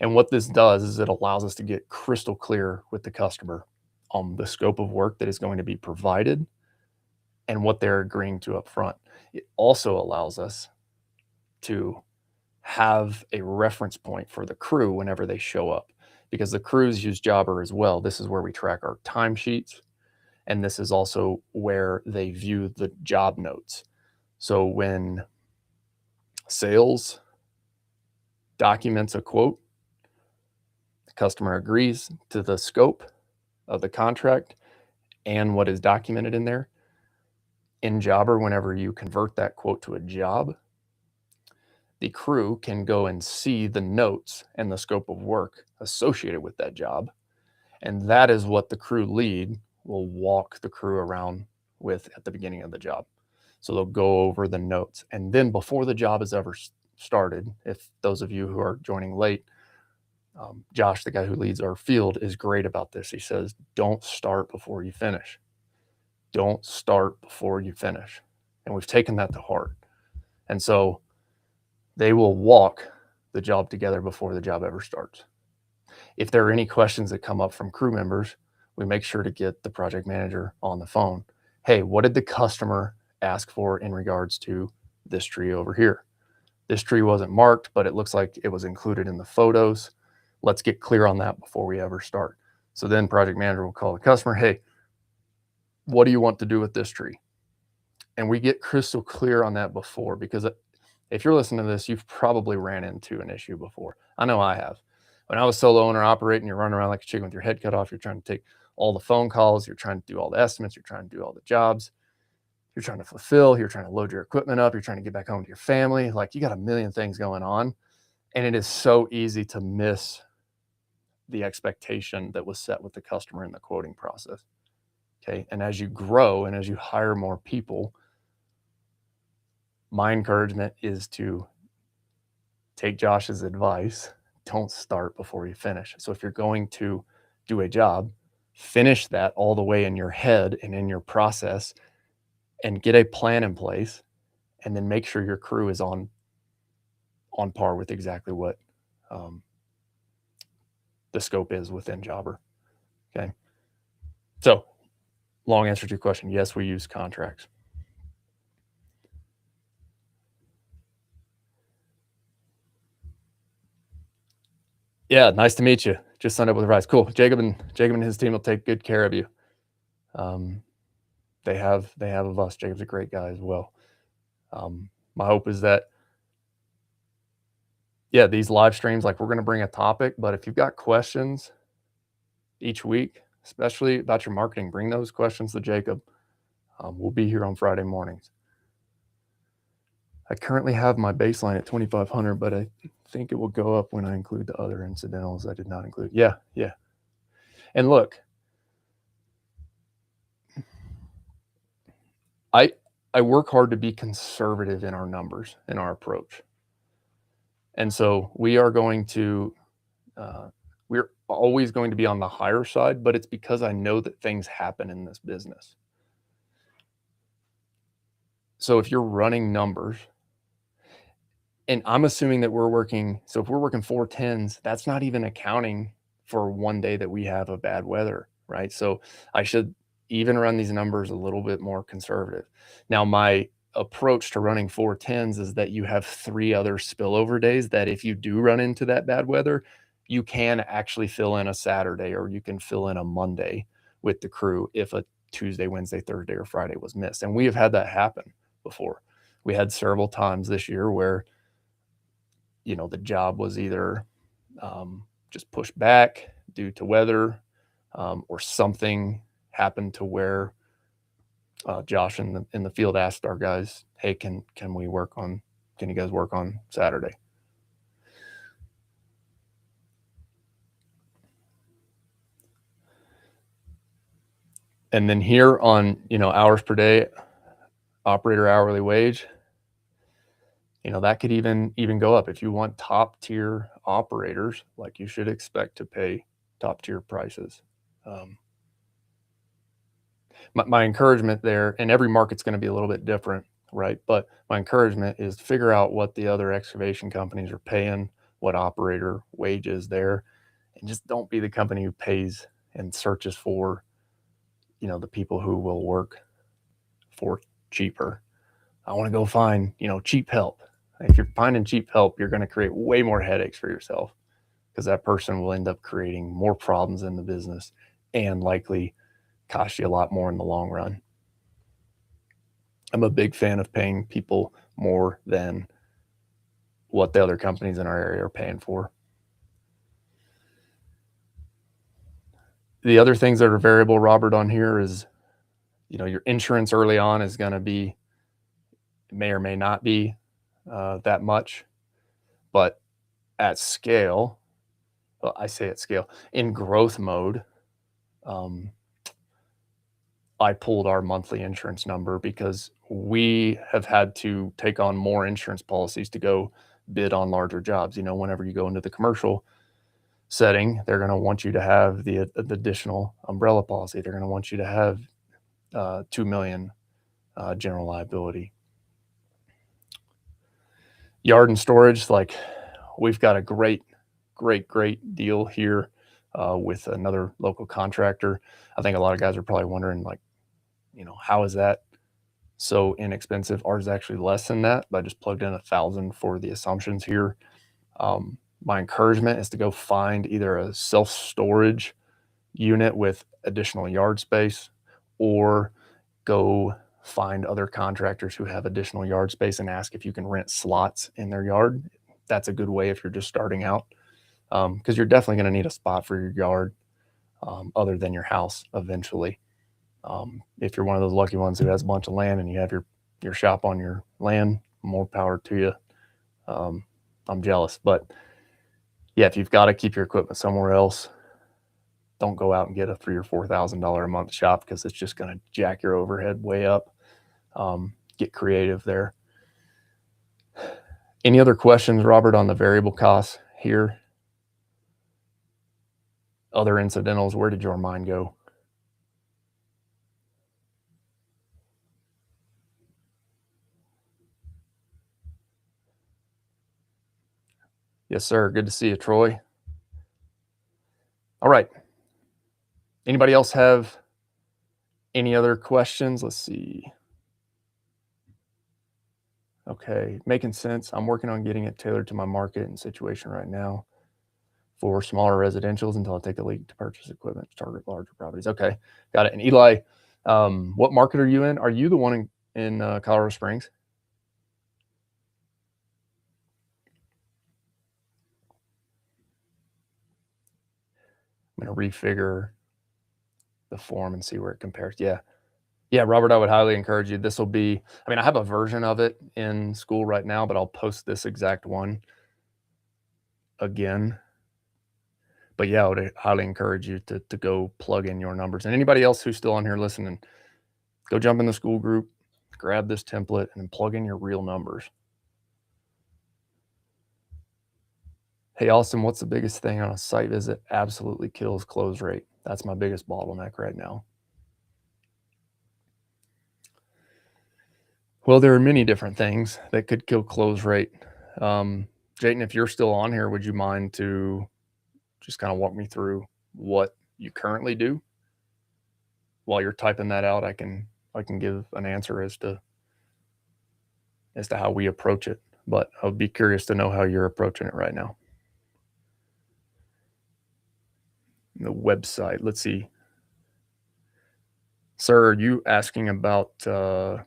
And what this does is it allows us to get crystal clear with the customer on the scope of work that is going to be provided and what they're agreeing to up front. It also allows us to have a reference point for the crew whenever they show up, because the crews use Jobber as well. This is where we track our timesheets, and this is also where they view the job notes. So when sales documents a quote, the customer agrees to the scope of the contract and what is documented in there. In Jobber, whenever you convert that quote to a job, the crew can go and see the notes and the scope of work associated with that job. And that is what the crew lead will walk the crew around with at the beginning of the job. So they'll go over the notes. And then before the job is ever started, if those of you who are joining late, Josh, the guy who leads our field, is great about this. He says, don't start before you finish. Don't start before you finish. And we've taken that to heart. And so they will walk the job together before the job ever starts. If there are any questions that come up from crew members, we make sure to get the project manager on the phone. Hey, what did the customer ask for in regards to this tree over here? This tree wasn't marked, but it looks like it was included in the photos. Let's get clear on that before we ever start. So then project manager will call the customer, hey, what do you want to do with this tree? And we get crystal clear on that before, because if you're listening to this, you've probably ran into an issue before. I know I have. When I was solo owner operating, you're running around like a chicken with your head cut off. You're trying to take all the phone calls. You're trying to do all the estimates. You're trying to do all the jobs. You're trying to fulfill. You're trying to load your equipment up. You're trying to get back home to your family. Like, you got a million things going on. And it is so easy to miss the expectation that was set with the customer in the quoting process. Okay. And as you grow and as you hire more people, my encouragement is to take Josh's advice. Don't start before you finish. So if you're going to do a job, finish that all the way in your head and in your process, and get a plan in place, and then make sure your crew is on par with exactly what the scope is within Jobber. Okay. So long answer to your question. Yes, we use contracts. Yeah, nice to meet you. Just signed up with Rise. Cool. Jacob and his team will take good care of you. They have of us. Jacob's a great guy as well. My hope is that, yeah, these live streams, like, we're going to bring a topic, but if you've got questions each week, especially about your marketing, bring those questions to Jacob. We'll be here on Friday mornings. I currently have my baseline at 2,500, but I think it will go up when I include the other incidentals I did not include. Yeah. And look, I work hard to be conservative in our numbers, in our approach. And so we are going to, we're always going to be on the higher side, but it's because I know that things happen in this business. So if you're running numbers, and I'm assuming that we're working, so if we're working 410s, that's not even accounting for one day that we have a bad weather, right? So I should even run these numbers a little bit more conservative. Now, my approach to running 410s is that you have 3 other spillover days that if you do run into that bad weather, you can actually fill in a Saturday, or you can fill in a Monday with the crew if a Tuesday, Wednesday, Thursday, or Friday was missed. And we have had that happen before. We had several times this year where, you know, the job was either just pushed back due to weather, or something happened to where Josh in the field asked our guys, "Hey, can you guys work on Saturday?" And then here on, hours per day, operator hourly wage, that could even go up. If you want top tier operators, like, you should expect to pay top tier prices. My encouragement there, and every market's going to be a little bit different, right? But my encouragement is to figure out what the other excavation companies are paying, what operator wage is there, and just don't be the company who pays and searches for, the people who will work for cheaper. I want to go find, cheap help. If you're finding cheap help, you're going to create way more headaches for yourself, because that person will end up creating more problems in the business and likely cost you a lot more in the long run. I'm a big fan of paying people more than what the other companies in our area are paying for. The other things that are variable, Robert, on here is, your insurance early on is going to be, may or may not be that much, but at scale, well, I say at scale, in growth mode, I pulled our monthly insurance number because we have had to take on more insurance policies to go bid on larger jobs. Whenever you go into the commercial setting, they're going to want you to have the additional umbrella policy. They're going to want you to have 2 million general liability. Yard and storage, like, we've got a great deal here with another local contractor. I think a lot of guys are probably wondering, like, how is that so inexpensive? Ours is actually less than that, but I just plugged in 1,000 for the assumptions here. My encouragement is to go find either a self-storage unit with additional yard space, or go find other contractors who have additional yard space and ask if you can rent slots in their yard. That's a good way if you're just starting out, because you're definitely going to need a spot for your yard other than your house eventually. If you're one of those lucky ones who has a bunch of land and you have your shop on your land, more power to you. I'm jealous, but yeah, if you've got to keep your equipment somewhere else, don't go out and get a $3,000 or $4,000 a month shop, because it's just going to jack your overhead way up. Get creative there. Any other questions, Robert, on the variable costs here? Other incidentals, where did your mind go? Yes, sir. Good to see you, Troy. Anybody else have any other questions? Let's see. Okay, making sense. I'm working on getting it tailored to my market and situation right now for smaller residentials until I take a leap to purchase equipment to target larger properties. Okay, got it. And Eli, what market are you in? Are you the one in Colorado Springs? I'm going to refigure the form and see where it compares. Yeah. Yeah, Robert, I would highly encourage you. This will be, I mean, I have a version of it in school right now, but I'll post this exact one again. But yeah, I would highly encourage you to go plug in your numbers. And anybody else who's still on here listening, go jump in the school group, grab this template, and then plug in your real numbers. Hey, Austin, what's the biggest thing on a site visit? Absolutely kills close rate. That's my biggest bottleneck right now. Well, there are many different things that could kill close rate. Jayton, if you're still on here, would you mind to just kind of walk me through what you currently do? While you're typing that out, I can give an answer as to how we approach it. But I would be curious to know how you're approaching it right now. The website. Let's see. Sir, are you asking about the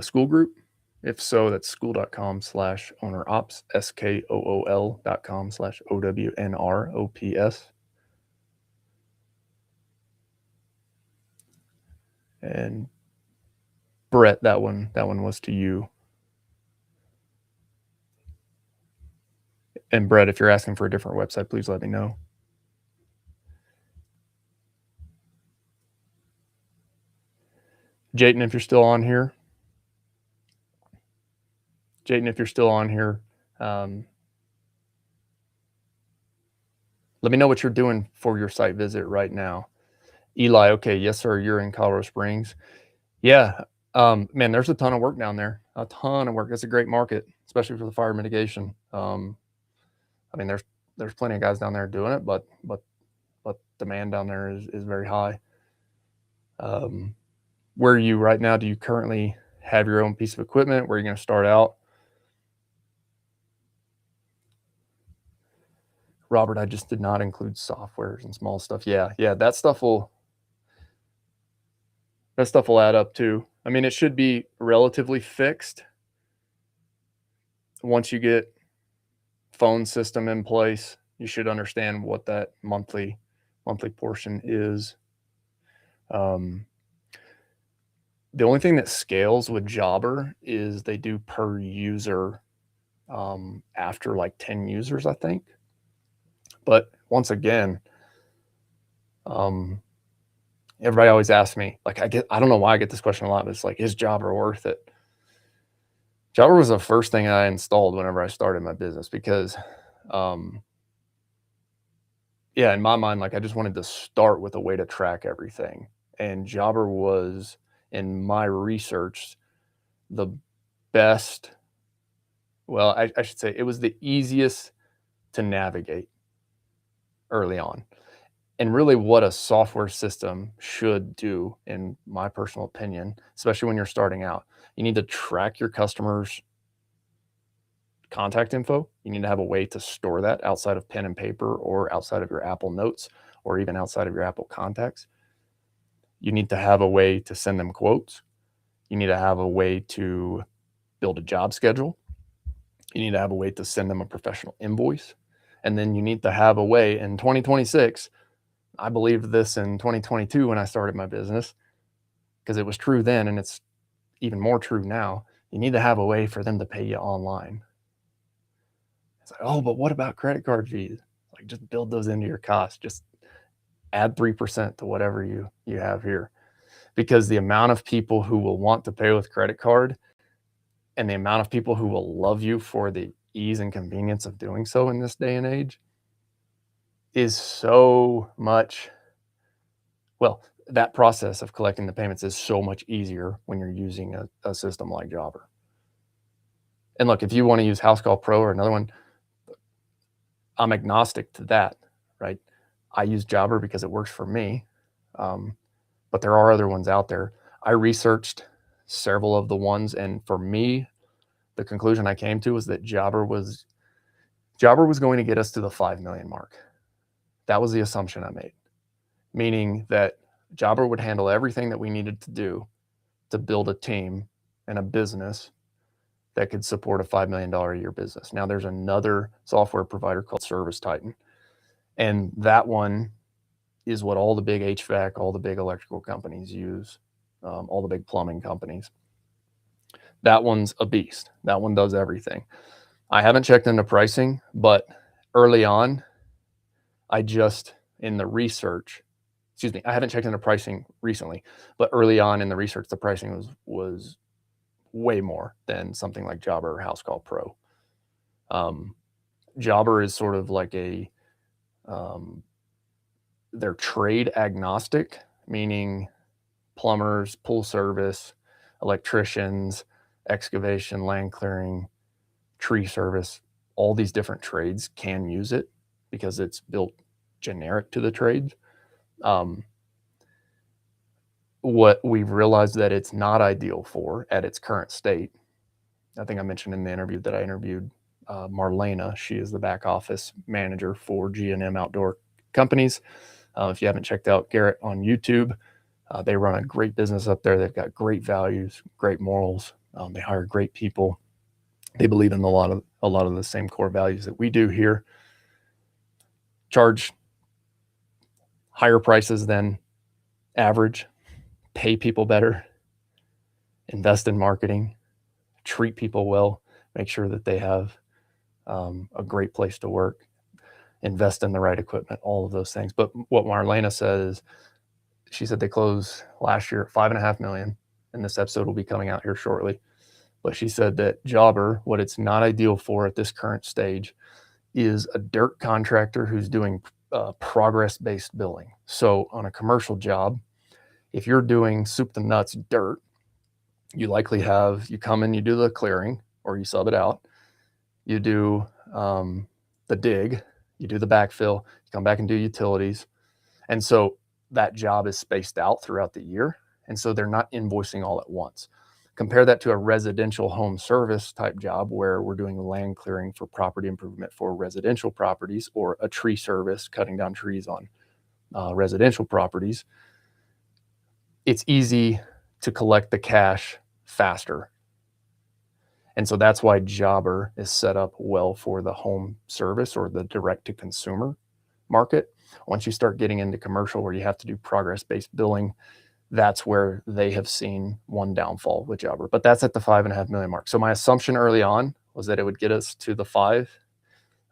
school group? If so, that's school.com/ownerops, SKOOL.com/OWNROPS. And Brett, that one was to you. And Brett, if you're asking for a different website, please let me know. Jayton, if you're still on here. Let me know what you're doing for your site visit right now. Eli, okay, yes, sir, you're in Colorado Springs. Yeah, man, there's a ton of work down there. A ton of work. It's a great market, especially for the fire mitigation. I mean, there's plenty of guys down there doing it, but demand down there is very high. Where are you right now? Do you currently have your own piece of equipment? Where are you going to start out? Robert, I just did not include softwares and small stuff. Yeah, that stuff will add up too. I mean, it should be relatively fixed once you get phone system in place. You should understand what that monthly portion is. The only thing that scales with Jobber is they do per user after like 10 users, I think. But once again, everybody always asks me, like, I don't know why I get this question a lot, but it's like, is Jobber worth it? Jobber was the first thing I installed whenever I started my business because, yeah, in my mind, like I just wanted to start with a way to track everything. And Jobber was, in my research, the best. Well, I should say it was the easiest to navigate early on. And really what a software system should do, in my personal opinion, especially when you're starting out, you need to track your customers' contact info. You need to have a way to store that outside of pen and paper or outside of your Apple Notes or even outside of your Apple Contacts. You need to have a way to send them quotes. You need to have a way to build a job schedule. You need to have a way to send them a professional invoice. And then you need to have a way in 2026. I believed this in 2022 when I started my business because it was true then and it's even more true now. You need to have a way for them to pay you online. It's like, oh, but what about credit card fees? Like, just build those into your cost. Just add 3% to whatever you have here. Because the amount of people who will want to pay with credit card and the amount of people who will love you for the ease and convenience of doing so in this day and age is so much. Well, that process of collecting the payments is so much easier when you're using a system like Jobber. And look, if you want to use House Call Pro or another one, I'm agnostic to that, right? I use Jobber because it works for me, but there are other ones out there. I researched several of the ones, and for me, the conclusion I came to was that Jobber was going to get us to the 5 million mark. That was the assumption I made, meaning that Jobber would handle everything that we needed to do to build a team and a business that could support a $5 million a year business. Now, there's another software provider called Service Titan, and that one is what all the big HVAC, all the big electrical companies use, all the big plumbing companies. That one's a beast. That one does everything. I haven't checked into pricing, but early on, I haven't checked into pricing recently, but early on in the research, the pricing was way more than something like Jobber or House Call Pro. Jobber is sort of like they're trade agnostic, meaning plumbers, pool service, electricians, excavation, land clearing, tree service, all these different trades can use it because it's built generic to the trades. What we've realized that it's not ideal for at its current state, I think I mentioned in the interview that I interviewed Marlena. She is the back office manager for G&M Outdoor Companies. If you haven't checked out Garrett on YouTube, they run a great business up there. They've got great values, great morals. They hire great people. They believe in a lot of the same core values that we do here. Charge higher prices than average, pay people better, invest in marketing, treat people well, make sure that they have a great place to work, invest in the right equipment, all of those things. But what Marlena said is, she said they closed last year at $5.5 million, and this episode will be coming out here shortly. But she said that Jobber, what it's not ideal for at this current stage, is a dirt contractor who's doing progress-based billing. So on a commercial job, if you're doing soup to nuts dirt, you likely you come in, you do the clearing, or you sub it out. You do the dig, you do the backfill, you come back and do utilities. And so that job is spaced out throughout the year. And so they're not invoicing all at once. Compare that to a residential home service type job where we're doing land clearing for property improvement for residential properties, or a tree service, cutting down trees on residential properties. It's easy to collect the cash faster. And so that's why Jobber is set up well for the home service or the direct to consumer market. Once you start getting into commercial where you have to do progress-based billing, that's where they have seen one downfall with Jobber. But that's at the $5.5 million mark. So my assumption early on was that it would get us to the 5.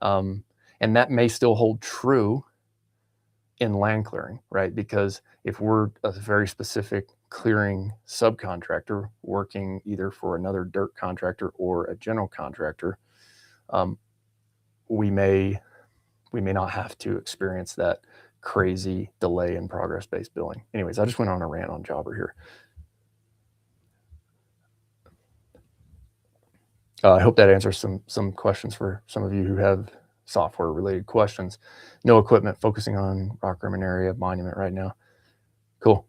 And that may still hold true in land clearing, right? Because if we're a very specific clearing subcontractor working either for another dirt contractor or a general contractor, we may not have to experience that crazy delay in progress-based billing. Anyways, I just went on a rant on Jobber here. I hope that answers some questions for some of you who have software-related questions. No equipment, focusing on Rock Rimmon area monument right now. Cool.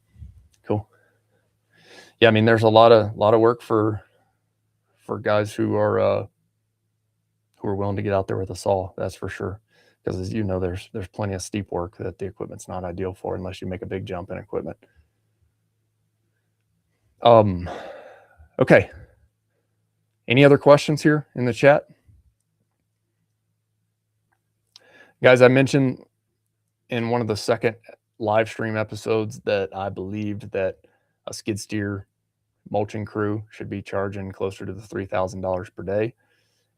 Yeah, I mean, there's a lot of work for guys who are willing to get out there with a saw. That's for sure. Because as you know, there's plenty of steep work that the equipment's not ideal for unless you make a big jump in equipment. Okay. Any other questions here in the chat? Guys, I mentioned in one of the second live stream episodes that I believed that a skid steer mulching crew should be charging closer to the $3,000 per day.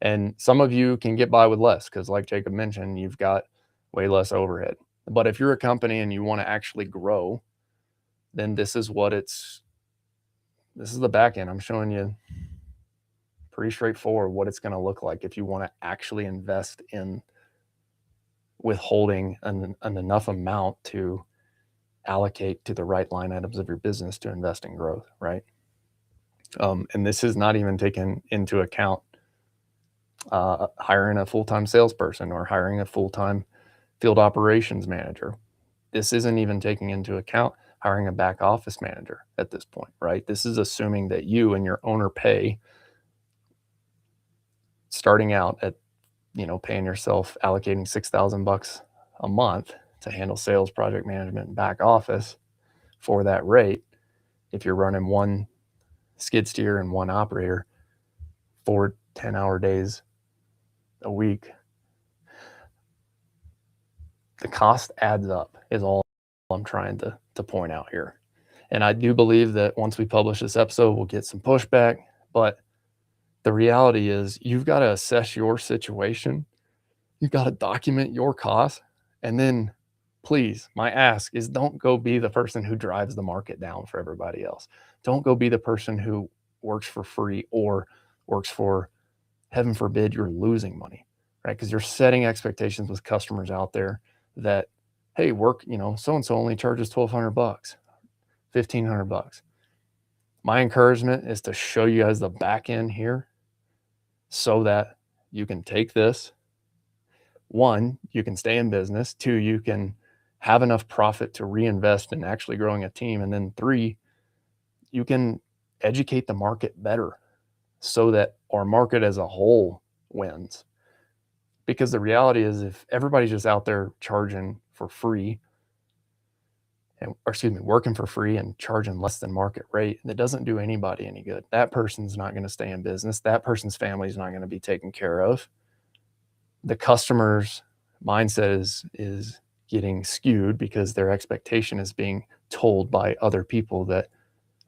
And some of you can get by with less because, like Jacob mentioned, you've got way less overhead. But if you're a company and you want to actually grow, then this is the back end. I'm showing you pretty straightforward what it's going to look like if you want to actually invest in withholding an enough amount to allocate to the right line items of your business to invest in growth, right? And this is not even taken into account hiring a full-time salesperson or hiring a full-time field operations manager. This isn't even taking into account hiring a back office manager at this point, right? This is assuming that you and your owner pay, starting out at, paying yourself, allocating $6,000 a month to handle sales, project management, and back office for that rate. If you're running one skid steer and one operator, 4 10-hour days a week, the cost adds up is all I'm trying to point out here. And I do believe that once we publish this episode, we'll get some pushback. But the reality is you've got to assess your situation. You've got to document your costs. And then please, my ask is don't go be the person who drives the market down for everybody else. Don't go be the person who works for free or works for, heaven forbid, you're losing money, right? Because you're setting expectations with customers out there that, hey, so-and-so only charges $1,200, $1,500. My encouragement is to show you guys the back end here so that you can take this. 1, you can stay in business. 2, you can have enough profit to reinvest in actually growing a team. And then 3, you can educate the market better so that our market as a whole wins. Because the reality is if everybody's just out there charging for free, working for free and charging less than market rate, that doesn't do anybody any good. That person's not going to stay in business. That person's family is not going to be taken care of. The customer's mindset is getting skewed because their expectation is being told by other people that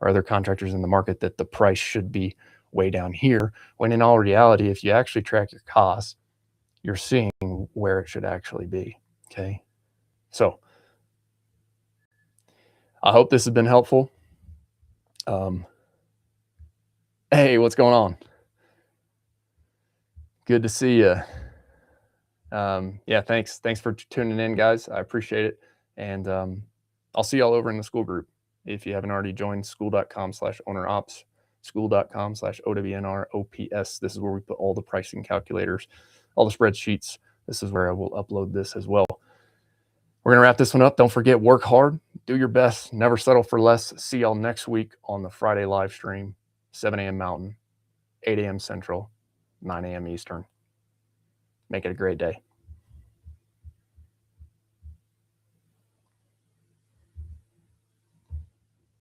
are other contractors in the market that the price should be way down here, when in all reality, if you actually track your costs, you're seeing where it should actually be. Okay. So I hope this has been helpful. Hey, what's going on? Good to see you. Yeah, thanks for tuning in, guys. I appreciate it. And I'll see y'all over in the school group. If you haven't already joined, school.com/ownerops, school.com/OWNR OPS. This is where we put all the pricing calculators, all the spreadsheets. This is where I will upload this as well. We're going to wrap this one up. Don't forget, work hard, do your best, never settle for less. See y'all next week on the Friday live stream, 7 a.m. Mountain, 8 a.m. Central, 9 a.m. Eastern. Make it a great day.